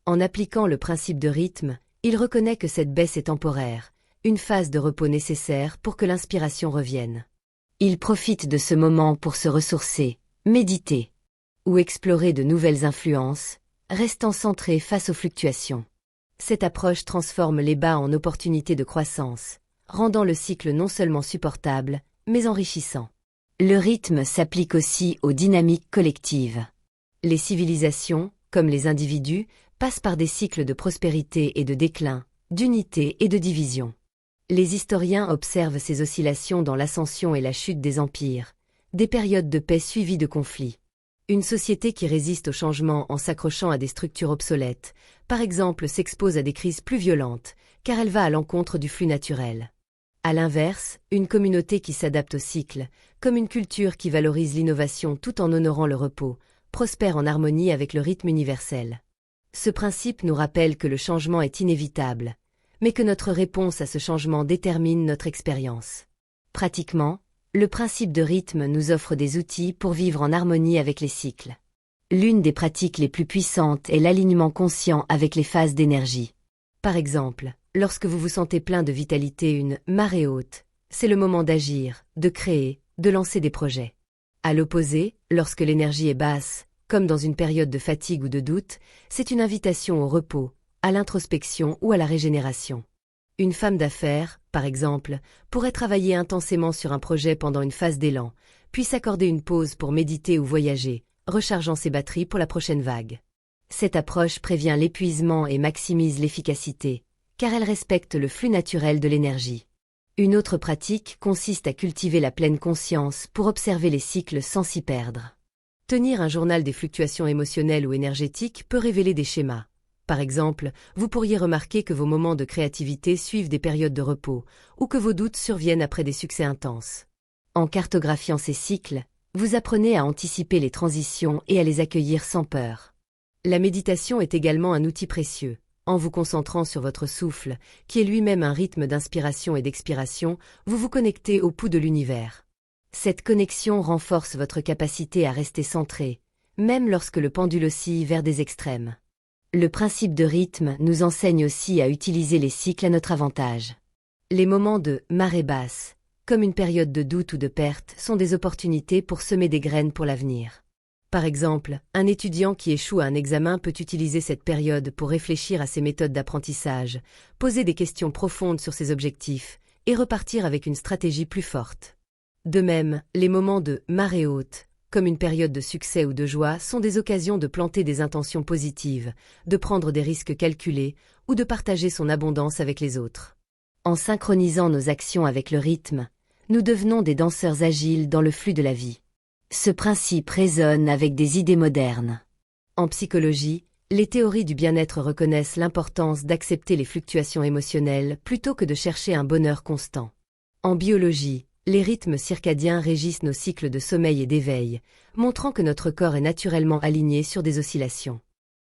En appliquant le principe de rythme, il reconnaît que cette baisse est temporaire, une phase de repos nécessaire pour que l'inspiration revienne. Il profite de ce moment pour se ressourcer, méditer, ou explorer de nouvelles influences, restant centré face aux fluctuations. Cette approche transforme les bas en opportunités de croissance, rendant le cycle non seulement supportable, mais enrichissant. Le rythme s'applique aussi aux dynamiques collectives. Les civilisations, comme les individus, passent par des cycles de prospérité et de déclin, d'unité et de division. Les historiens observent ces oscillations dans l'ascension et la chute des empires, des périodes de paix suivies de conflits. Une société qui résiste au changement en s'accrochant à des structures obsolètes, par exemple, s'expose à des crises plus violentes, car elle va à l'encontre du flux naturel. À l'inverse, une communauté qui s'adapte au cycle, comme une culture qui valorise l'innovation tout en honorant le repos, prospère en harmonie avec le rythme universel. Ce principe nous rappelle que le changement est inévitable, mais que notre réponse à ce changement détermine notre expérience. Pratiquement, le principe de rythme nous offre des outils pour vivre en harmonie avec les cycles. L'une des pratiques les plus puissantes est l'alignement conscient avec les phases d'énergie. Par exemple, lorsque vous vous sentez plein de vitalité, une marée haute, c'est le moment d'agir, de créer, de lancer des projets. À l'opposé, lorsque l'énergie est basse, comme dans une période de fatigue ou de doute, c'est une invitation au repos, à l'introspection ou à la régénération. Une femme d'affaires, par exemple, pourrait travailler intensément sur un projet pendant une phase d'élan, puis s'accorder une pause pour méditer ou voyager, rechargeant ses batteries pour la prochaine vague. Cette approche prévient l'épuisement et maximise l'efficacité, car elle respecte le flux naturel de l'énergie. Une autre pratique consiste à cultiver la pleine conscience pour observer les cycles sans s'y perdre. Tenir un journal des fluctuations émotionnelles ou énergétiques peut révéler des schémas. Par exemple, vous pourriez remarquer que vos moments de créativité suivent des périodes de repos, ou que vos doutes surviennent après des succès intenses. En cartographiant ces cycles, vous apprenez à anticiper les transitions et à les accueillir sans peur. La méditation est également un outil précieux. En vous concentrant sur votre souffle, qui est lui-même un rythme d'inspiration et d'expiration, vous vous connectez au pouls de l'univers. Cette connexion renforce votre capacité à rester centré, même lorsque le pendule oscille vers des extrêmes. Le principe de rythme nous enseigne aussi à utiliser les cycles à notre avantage. Les moments de marée basse, comme une période de doute ou de perte, sont des opportunités pour semer des graines pour l'avenir. Par exemple, un étudiant qui échoue à un examen peut utiliser cette période pour réfléchir à ses méthodes d'apprentissage, poser des questions profondes sur ses objectifs et repartir avec une stratégie plus forte. De même, les moments de marée haute, comme une période de succès ou de joie, sont des occasions de planter des intentions positives, de prendre des risques calculés ou de partager son abondance avec les autres. En synchronisant nos actions avec le rythme, nous devenons des danseurs agiles dans le flux de la vie. Ce principe résonne avec des idées modernes. En psychologie, les théories du bien-être reconnaissent l'importance d'accepter les fluctuations émotionnelles plutôt que de chercher un bonheur constant. En biologie, les rythmes circadiens régissent nos cycles de sommeil et d'éveil, montrant que notre corps est naturellement aligné sur des oscillations.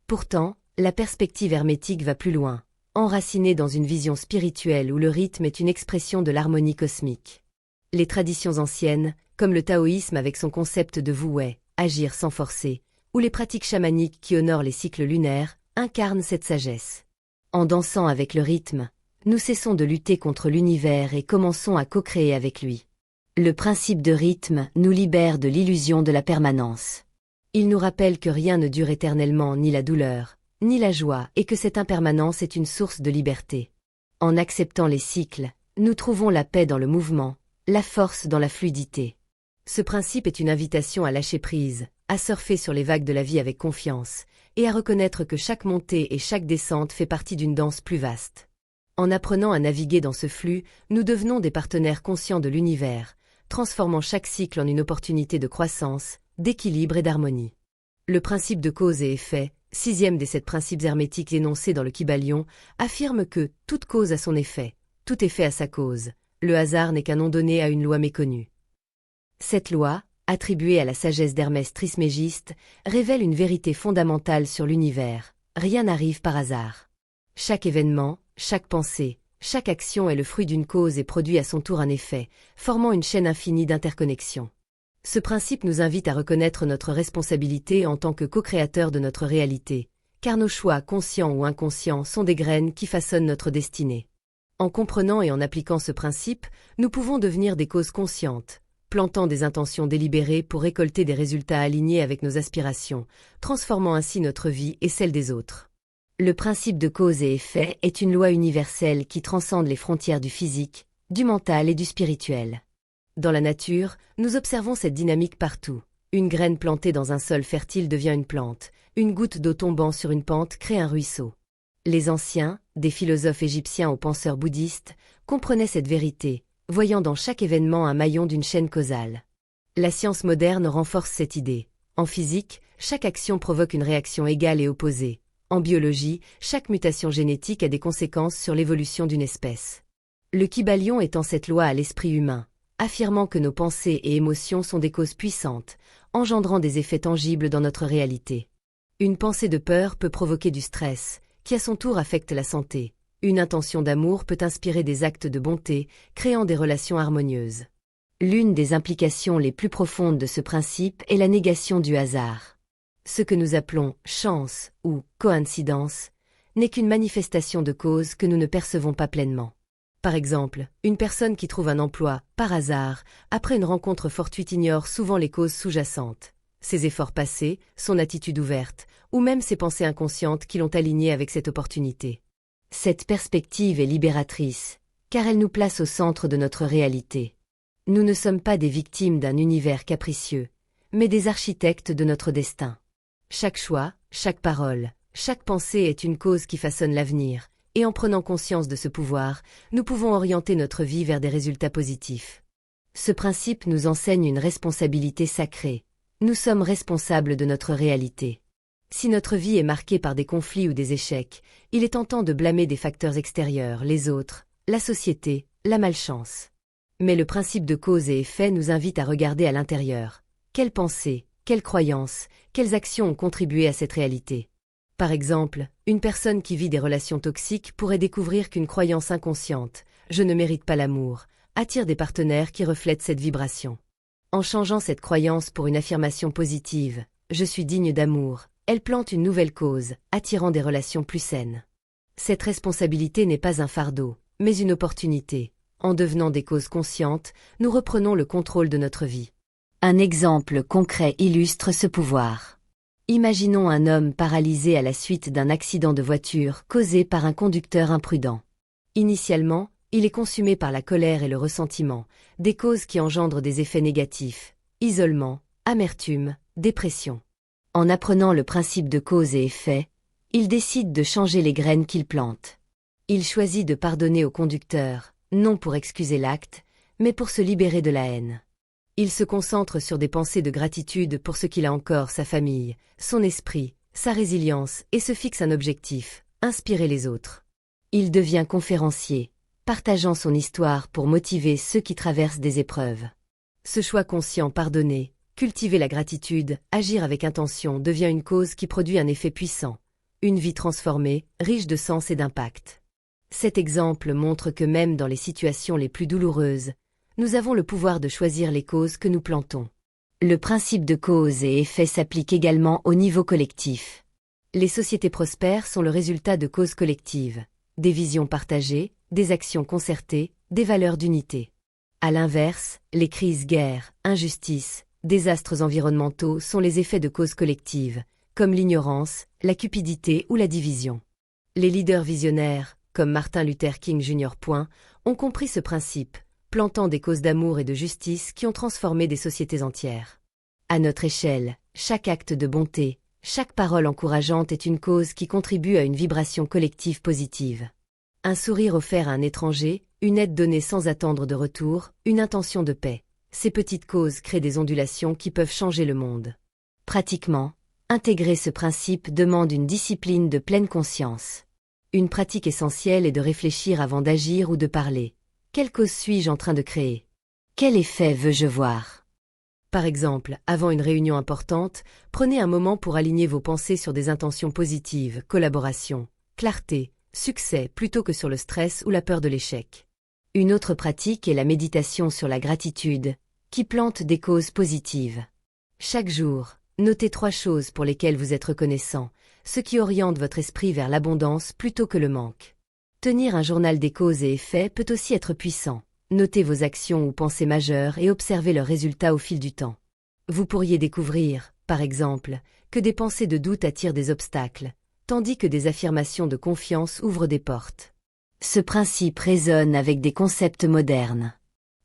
Pourtant, la perspective hermétique va plus loin, enracinée dans une vision spirituelle où le rythme est une expression de l'harmonie cosmique. Les traditions anciennes, comme le taoïsme avec son concept de Wu Wei, agir sans forcer, ou les pratiques chamaniques qui honorent les cycles lunaires, incarnent cette sagesse. En dansant avec le rythme, nous cessons de lutter contre l'univers et commençons à co-créer avec lui. Le principe de rythme nous libère de l'illusion de la permanence. Il nous rappelle que rien ne dure éternellement, ni la douleur, ni la joie, et que cette impermanence est une source de liberté. En acceptant les cycles, nous trouvons la paix dans le mouvement, la force dans la fluidité. Ce principe est une invitation à lâcher prise, à surfer sur les vagues de la vie avec confiance, et à reconnaître que chaque montée et chaque descente fait partie d'une danse plus vaste. En apprenant à naviguer dans ce flux, nous devenons des partenaires conscients de l'univers, transformant chaque cycle en une opportunité de croissance, d'équilibre et d'harmonie. Le principe de cause et effet, 6e des 7 principes hermétiques énoncés dans le Kybalion, affirme que toute cause a son effet, tout effet a sa cause. Le hasard n'est qu'un nom donné à une loi méconnue. Cette loi, attribuée à la sagesse d'Hermès Trismégiste, révèle une vérité fondamentale sur l'univers. Rien n'arrive par hasard. Chaque événement, chaque pensée, chaque action est le fruit d'une cause et produit à son tour un effet, formant une chaîne infinie d'interconnexions. Ce principe nous invite à reconnaître notre responsabilité en tant que co-créateurs de notre réalité, car nos choix, conscients ou inconscients, sont des graines qui façonnent notre destinée. En comprenant et en appliquant ce principe, nous pouvons devenir des causes conscientes, plantant des intentions délibérées pour récolter des résultats alignés avec nos aspirations, transformant ainsi notre vie et celle des autres. Le principe de cause et effet est une loi universelle qui transcende les frontières du physique, du mental et du spirituel. Dans la nature, nous observons cette dynamique partout. Une graine plantée dans un sol fertile devient une plante, une goutte d'eau tombant sur une pente crée un ruisseau. Les anciens, des philosophes égyptiens aux penseurs bouddhistes, comprenaient cette vérité, voyant dans chaque événement un maillon d'une chaîne causale. La science moderne renforce cette idée. En physique, chaque action provoque une réaction égale et opposée. En biologie, chaque mutation génétique a des conséquences sur l'évolution d'une espèce. Le Kybalion étend cette loi à l'esprit humain, affirmant que nos pensées et émotions sont des causes puissantes, engendrant des effets tangibles dans notre réalité. Une pensée de peur peut provoquer du stress, qui à son tour affecte la santé. Une intention d'amour peut inspirer des actes de bonté, créant des relations harmonieuses. L'une des implications les plus profondes de ce principe est la négation du hasard. Ce que nous appelons chance ou coïncidence n'est qu'une manifestation de cause que nous ne percevons pas pleinement. Par exemple, une personne qui trouve un emploi, par hasard, après une rencontre fortuite ignore souvent les causes sous-jacentes. Ses efforts passés, son attitude ouverte, ou même ses pensées inconscientes qui l'ont aligné avec cette opportunité. Cette perspective est libératrice, car elle nous place au centre de notre réalité. Nous ne sommes pas des victimes d'un univers capricieux, mais des architectes de notre destin. Chaque choix, chaque parole, chaque pensée est une cause qui façonne l'avenir, et en prenant conscience de ce pouvoir, nous pouvons orienter notre vie vers des résultats positifs. Ce principe nous enseigne une responsabilité sacrée. Nous sommes responsables de notre réalité. Si notre vie est marquée par des conflits ou des échecs, il est tentant de blâmer des facteurs extérieurs, les autres, la société, la malchance. Mais le principe de cause et effet nous invite à regarder à l'intérieur. Quelles pensées, quelles croyances, quelles actions ont contribué à cette réalité? Par exemple, une personne qui vit des relations toxiques pourrait découvrir qu'une croyance inconsciente, « je ne mérite pas l'amour », attire des partenaires qui reflètent cette vibration. En changeant cette croyance pour une affirmation positive, « je suis digne d'amour », elle plante une nouvelle cause, attirant des relations plus saines. Cette responsabilité n'est pas un fardeau, mais une opportunité. En devenant des causes conscientes, nous reprenons le contrôle de notre vie. Un exemple concret illustre ce pouvoir. Imaginons un homme paralysé à la suite d'un accident de voiture causé par un conducteur imprudent. Initialement, il est consumé par la colère et le ressentiment, des causes qui engendrent des effets négatifs, isolement, amertume, dépression. En apprenant le principe de cause et effet, il décide de changer les graines qu'il plante. Il choisit de pardonner au conducteur, non pour excuser l'acte, mais pour se libérer de la haine. Il se concentre sur des pensées de gratitude pour ce qu'il a encore, sa famille, son esprit, sa résilience, et se fixe un objectif, inspirer les autres. Il devient conférencier, partageant son histoire pour motiver ceux qui traversent des épreuves. Ce choix conscient, pardonner, cultiver la gratitude, agir avec intention devient une cause qui produit un effet puissant, une vie transformée, riche de sens et d'impact. Cet exemple montre que même dans les situations les plus douloureuses, nous avons le pouvoir de choisir les causes que nous plantons. Le principe de cause et effet s'applique également au niveau collectif. Les sociétés prospères sont le résultat de causes collectives, des visions partagées, des actions concertées, des valeurs d'unité. À l'inverse, les crises, guerres, injustices, désastres environnementaux sont les effets de causes collectives, comme l'ignorance, la cupidité ou la division. Les leaders visionnaires, comme Martin Luther King Jr. Ont compris ce principe, plantant des causes d'amour et de justice qui ont transformé des sociétés entières. À notre échelle, chaque acte de bonté, chaque parole encourageante est une cause qui contribue à une vibration collective positive. Un sourire offert à un étranger, une aide donnée sans attendre de retour, une intention de paix. Ces petites causes créent des ondulations qui peuvent changer le monde. Pratiquement, intégrer ce principe demande une discipline de pleine conscience. Une pratique essentielle est de réfléchir avant d'agir ou de parler. Quelle cause suis-je en train de créer? Quel effet veux-je voir? Par exemple, avant une réunion importante, prenez un moment pour aligner vos pensées sur des intentions positives, collaboration, clarté, succès, plutôt que sur le stress ou la peur de l'échec. Une autre pratique est la méditation sur la gratitude, qui plante des causes positives. Chaque jour, notez 3 choses pour lesquelles vous êtes reconnaissant, ce qui oriente votre esprit vers l'abondance plutôt que le manque. Tenir un journal des causes et effets peut aussi être puissant. Notez vos actions ou pensées majeures et observez leurs résultats au fil du temps. Vous pourriez découvrir, par exemple, que des pensées de doute attirent des obstacles, tandis que des affirmations de confiance ouvrent des portes. Ce principe résonne avec des concepts modernes.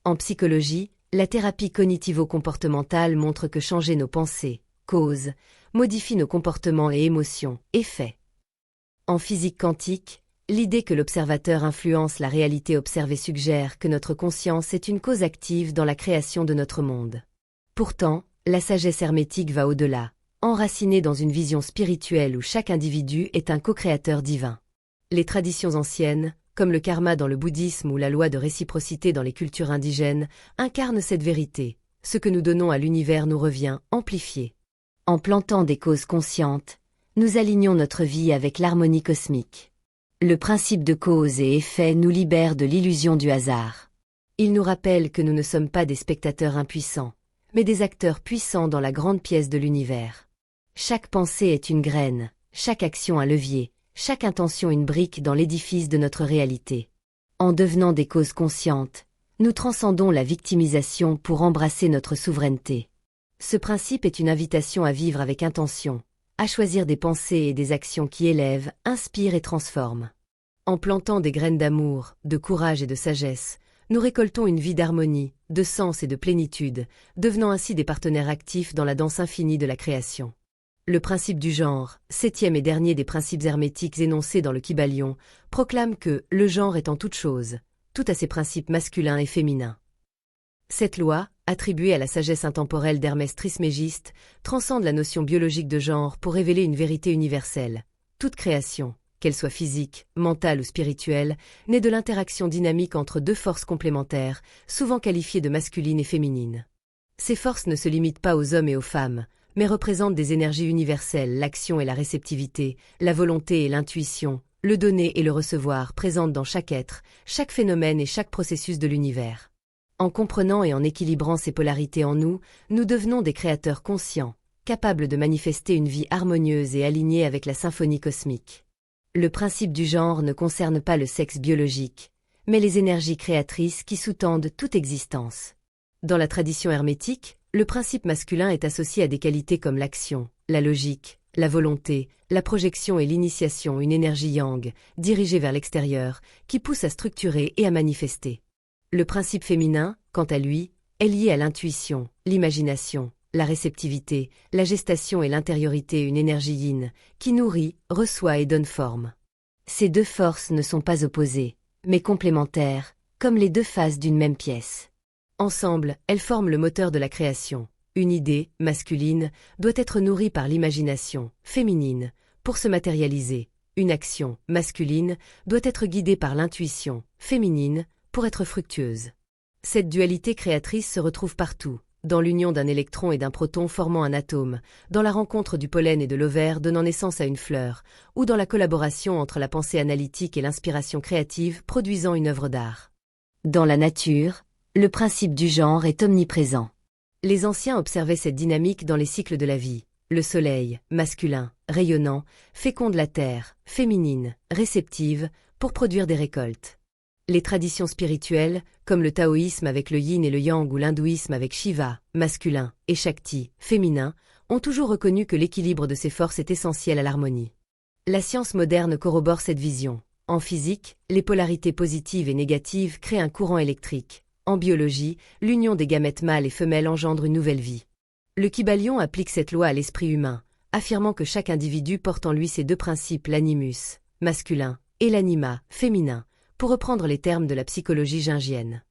En psychologie, la thérapie cognitivo-comportementale montre que changer nos pensées, causes, modifie nos comportements et émotions, effets. En physique quantique, l'idée que l'observateur influence la réalité observée suggère que notre conscience est une cause active dans la création de notre monde. Pourtant, la sagesse hermétique va au-delà, enracinée dans une vision spirituelle où chaque individu est un co-créateur divin. Les traditions anciennes, comme le karma dans le bouddhisme ou la loi de réciprocité dans les cultures indigènes, incarnent cette vérité. Ce que nous donnons à l'univers nous revient, amplifié. En plantant des causes conscientes, nous alignons notre vie avec l'harmonie cosmique. Le principe de cause et effet nous libère de l'illusion du hasard. Il nous rappelle que nous ne sommes pas des spectateurs impuissants, mais des acteurs puissants dans la grande pièce de l'univers. Chaque pensée est une graine, chaque action un levier, chaque intention une brique dans l'édifice de notre réalité. En devenant des causes conscientes, nous transcendons la victimisation pour embrasser notre souveraineté. Ce principe est une invitation à vivre avec intention, à choisir des pensées et des actions qui élèvent, inspirent et transforment. En plantant des graines d'amour, de courage et de sagesse, nous récoltons une vie d'harmonie, de sens et de plénitude, devenant ainsi des partenaires actifs dans la danse infinie de la création. Le principe du genre, 7e et dernier des principes hermétiques énoncés dans le Kybalion, proclame que le genre est en toute chose, tout à ses principes masculins et féminins. Cette loi, attribuée à la sagesse intemporelle d'Hermès Trismégiste, transcende la notion biologique de genre pour révéler une vérité universelle. Toute création, qu'elle soit physique, mentale ou spirituelle, naît de l'interaction dynamique entre 2 forces complémentaires, souvent qualifiées de masculines et féminines. Ces forces ne se limitent pas aux hommes et aux femmes, mais représentent des énergies universelles, l'action et la réceptivité, la volonté et l'intuition, le donner et le recevoir présentes dans chaque être, chaque phénomène et chaque processus de l'univers. En comprenant et en équilibrant ces polarités en nous, nous devenons des créateurs conscients, capable de manifester une vie harmonieuse et alignée avec la symphonie cosmique. Le principe du genre ne concerne pas le sexe biologique, mais les énergies créatrices qui sous-tendent toute existence. Dans la tradition hermétique, le principe masculin est associé à des qualités comme l'action, la logique, la volonté, la projection et l'initiation, une énergie yang, dirigée vers l'extérieur, qui pousse à structurer et à manifester. Le principe féminin, quant à lui, est lié à l'intuition, l'imagination, la réceptivité, la gestation et l'intériorité, une énergie yin, qui nourrit, reçoit et donne forme. Ces deux forces ne sont pas opposées, mais complémentaires, comme les deux faces d'une même pièce. Ensemble, elles forment le moteur de la création. Une idée, masculine, doit être nourrie par l'imagination, féminine, pour se matérialiser. Une action, masculine, doit être guidée par l'intuition, féminine, pour être fructueuse. Cette dualité créatrice se retrouve partout, dans l'union d'un électron et d'un proton formant un atome, dans la rencontre du pollen et de l'ovaire donnant naissance à une fleur, ou dans la collaboration entre la pensée analytique et l'inspiration créative produisant une œuvre d'art. Dans la nature, le principe du genre est omniprésent. Les anciens observaient cette dynamique dans les cycles de la vie. Le soleil, masculin, rayonnant, féconde la terre, féminine, réceptive, pour produire des récoltes. Les traditions spirituelles, comme le taoïsme avec le yin et le yang ou l'hindouisme avec Shiva, masculin, et Shakti, féminin, ont toujours reconnu que l'équilibre de ces forces est essentiel à l'harmonie. La science moderne corrobore cette vision. En physique, les polarités positives et négatives créent un courant électrique. En biologie, l'union des gamètes mâles et femelles engendre une nouvelle vie. Le Kybalion applique cette loi à l'esprit humain, affirmant que chaque individu porte en lui ces deux principes, l'animus, masculin, et l'anima, féminin, pour reprendre les termes de la psychologie jungienne.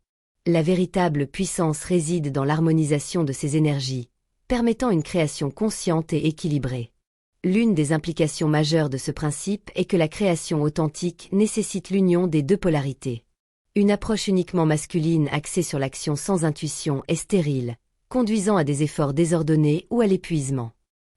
La véritable puissance réside dans l'harmonisation de ces énergies, permettant une création consciente et équilibrée. L'une des implications majeures de ce principe est que la création authentique nécessite l'union des deux polarités. Une approche uniquement masculine axée sur l'action sans intuition est stérile, conduisant à des efforts désordonnés ou à l'épuisement.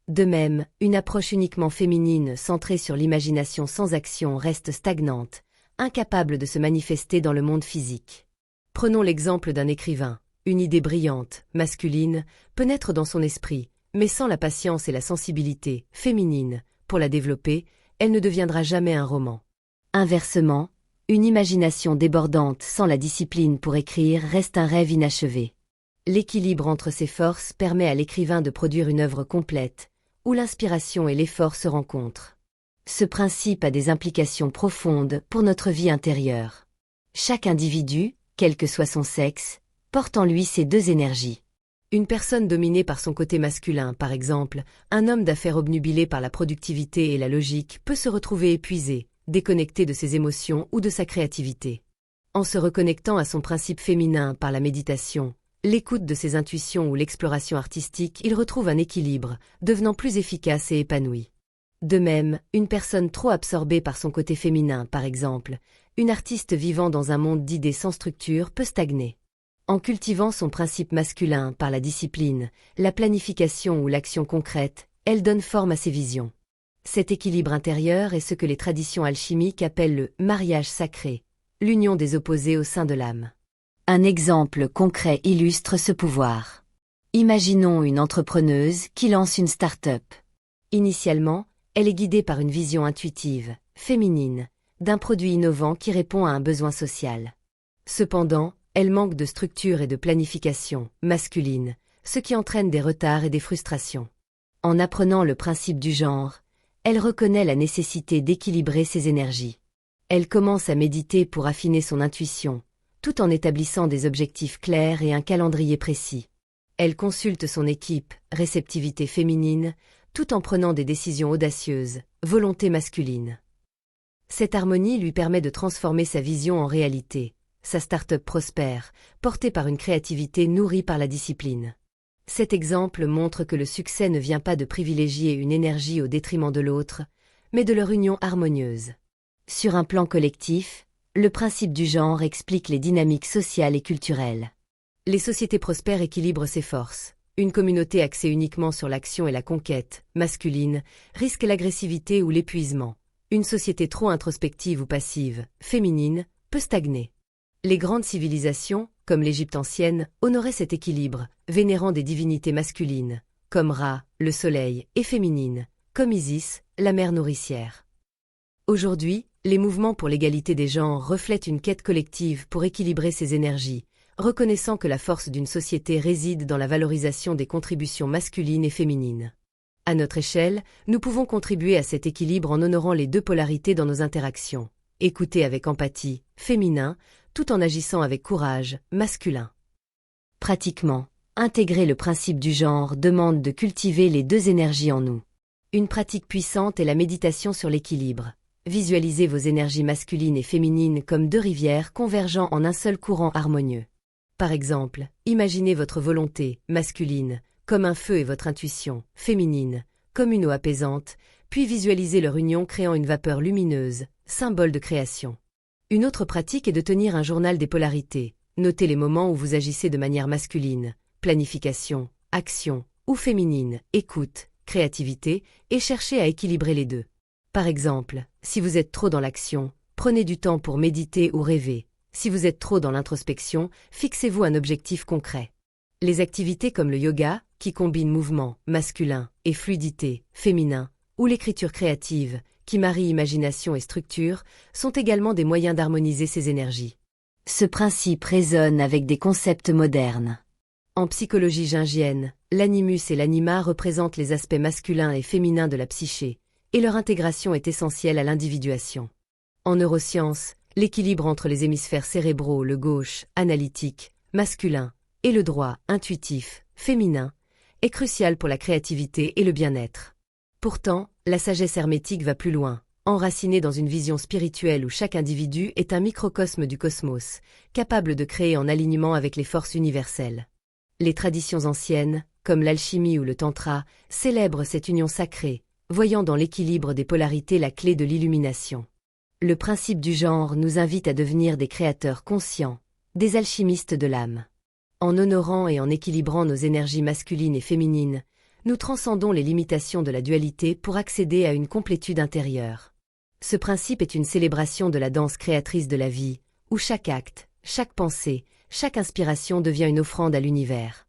De même, une approche uniquement féminine centrée sur l'imagination sans action reste stagnante, incapable de se manifester dans le monde physique. Prenons l'exemple d'un écrivain. Une idée brillante, masculine, peut naître dans son esprit, mais sans la patience et la sensibilité, féminine, pour la développer, elle ne deviendra jamais un roman. Inversement, une imagination débordante sans la discipline pour écrire reste un rêve inachevé. L'équilibre entre ces forces permet à l'écrivain de produire une œuvre complète, où l'inspiration et l'effort se rencontrent. Ce principe a des implications profondes pour notre vie intérieure. Chaque individu, quel que soit son sexe, porte en lui ces deux énergies. Une personne dominée par son côté masculin, par exemple, un homme d'affaires obnubilé par la productivité et la logique, peut se retrouver épuisé, déconnecté de ses émotions ou de sa créativité. En se reconnectant à son principe féminin par la méditation, l'écoute de ses intuitions ou l'exploration artistique, il retrouve un équilibre, devenant plus efficace et épanoui. De même, une personne trop absorbée par son côté féminin, par exemple, une artiste vivant dans un monde d'idées sans structure peut stagner. En cultivant son principe masculin par la discipline, la planification ou l'action concrète, elle donne forme à ses visions. Cet équilibre intérieur est ce que les traditions alchimiques appellent le mariage sacré, l'union des opposés au sein de l'âme. Un exemple concret illustre ce pouvoir. Imaginons une entrepreneuse qui lance une start-up. Initialement, elle est guidée par une vision intuitive, féminine, d'un produit innovant qui répond à un besoin social. Cependant, elle manque de structure et de planification, masculine, ce qui entraîne des retards et des frustrations. En apprenant le principe du genre, elle reconnaît la nécessité d'équilibrer ses énergies. Elle commence à méditer pour affiner son intuition, tout en établissant des objectifs clairs et un calendrier précis. Elle consulte son équipe, réceptivité féminine, tout en prenant des décisions audacieuses, volonté masculine. Cette harmonie lui permet de transformer sa vision en réalité. Sa start-up prospère, portée par une créativité nourrie par la discipline. Cet exemple montre que le succès ne vient pas de privilégier une énergie au détriment de l'autre, mais de leur union harmonieuse. Sur un plan collectif, le principe du genre explique les dynamiques sociales et culturelles. Les sociétés prospères équilibrent ces forces. Une communauté axée uniquement sur l'action et la conquête, masculine, risque l'agressivité ou l'épuisement. Une société trop introspective ou passive, féminine, peut stagner. Les grandes civilisations, comme l'Égypte ancienne, honoraient cet équilibre, vénérant des divinités masculines, comme Ra, le soleil, et féminines, comme Isis, la mère nourricière. Aujourd'hui, les mouvements pour l'égalité des genres reflètent une quête collective pour équilibrer ces énergies, reconnaissant que la force d'une société réside dans la valorisation des contributions masculines et féminines. À notre échelle, nous pouvons contribuer à cet équilibre en honorant les deux polarités dans nos interactions, écouter avec empathie, féminin, tout en agissant avec courage, masculin. Pratiquement, intégrer le principe du genre demande de cultiver les deux énergies en nous. Une pratique puissante est la méditation sur l'équilibre. Visualisez vos énergies masculines et féminines comme deux rivières convergeant en un seul courant harmonieux. Par exemple, imaginez votre volonté, masculine, comme un feu et votre intuition, féminine, comme une eau apaisante, puis visualisez leur union créant une vapeur lumineuse, symbole de création. Une autre pratique est de tenir un journal des polarités. Notez les moments où vous agissez de manière masculine, planification, action, ou féminine, écoute, créativité, et cherchez à équilibrer les deux. Par exemple, si vous êtes trop dans l'action, prenez du temps pour méditer ou rêver. Si vous êtes trop dans l'introspection, fixez-vous un objectif concret. Les activités comme le yoga, qui combine mouvement masculin et fluidité féminin, ou l'écriture créative, qui marie imagination et structure, sont également des moyens d'harmoniser ces énergies. Ce principe résonne avec des concepts modernes. En psychologie jungienne, l'animus et l'anima représentent les aspects masculins et féminins de la psyché, et leur intégration est essentielle à l'individuation. En neurosciences, l'équilibre entre les hémisphères cérébraux, le gauche, analytique, masculin, et le droit, intuitif, féminin, est crucial pour la créativité et le bien-être. Pourtant, la sagesse hermétique va plus loin, enracinée dans une vision spirituelle où chaque individu est un microcosme du cosmos, capable de créer en alignement avec les forces universelles. Les traditions anciennes, comme l'alchimie ou le tantra, célèbrent cette union sacrée, voyant dans l'équilibre des polarités la clé de l'illumination. Le principe du genre nous invite à devenir des créateurs conscients, des alchimistes de l'âme. En honorant et en équilibrant nos énergies masculines et féminines, nous transcendons les limitations de la dualité pour accéder à une complétude intérieure. Ce principe est une célébration de la danse créatrice de la vie, où chaque acte, chaque pensée, chaque inspiration devient une offrande à l'univers.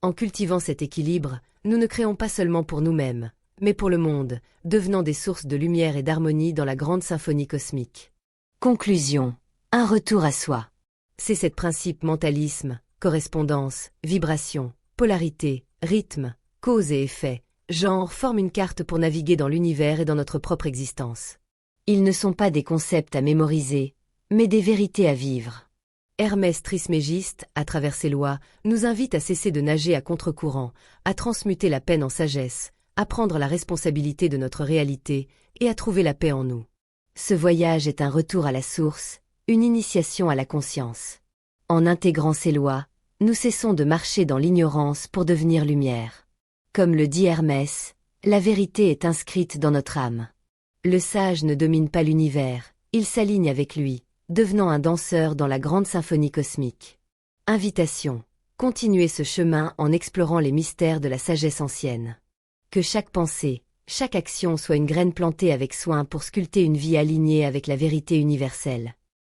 En cultivant cet équilibre, nous ne créons pas seulement pour nous-mêmes, mais pour le monde, devenant des sources de lumière et d'harmonie dans la grande symphonie cosmique. Conclusion. Un retour à soi. C'est ce principe mentalisme, correspondance, vibration, polarité, rythme, cause et effet, genre forment une carte pour naviguer dans l'univers et dans notre propre existence. Ils ne sont pas des concepts à mémoriser, mais des vérités à vivre. Hermès Trismégiste, à travers ses lois, nous invite à cesser de nager à contre-courant, à transmuter la peine en sagesse, à prendre la responsabilité de notre réalité et à trouver la paix en nous. Ce voyage est un retour à la source, une initiation à la conscience. En intégrant ces lois, nous cessons de marcher dans l'ignorance pour devenir lumière. Comme le dit Hermès, la vérité est inscrite dans notre âme. Le sage ne domine pas l'univers, il s'aligne avec lui, devenant un danseur dans la grande symphonie cosmique. Invitation. Continuez ce chemin en explorant les mystères de la sagesse ancienne. Que chaque pensée, chaque action soit une graine plantée avec soin pour sculpter une vie alignée avec la vérité universelle.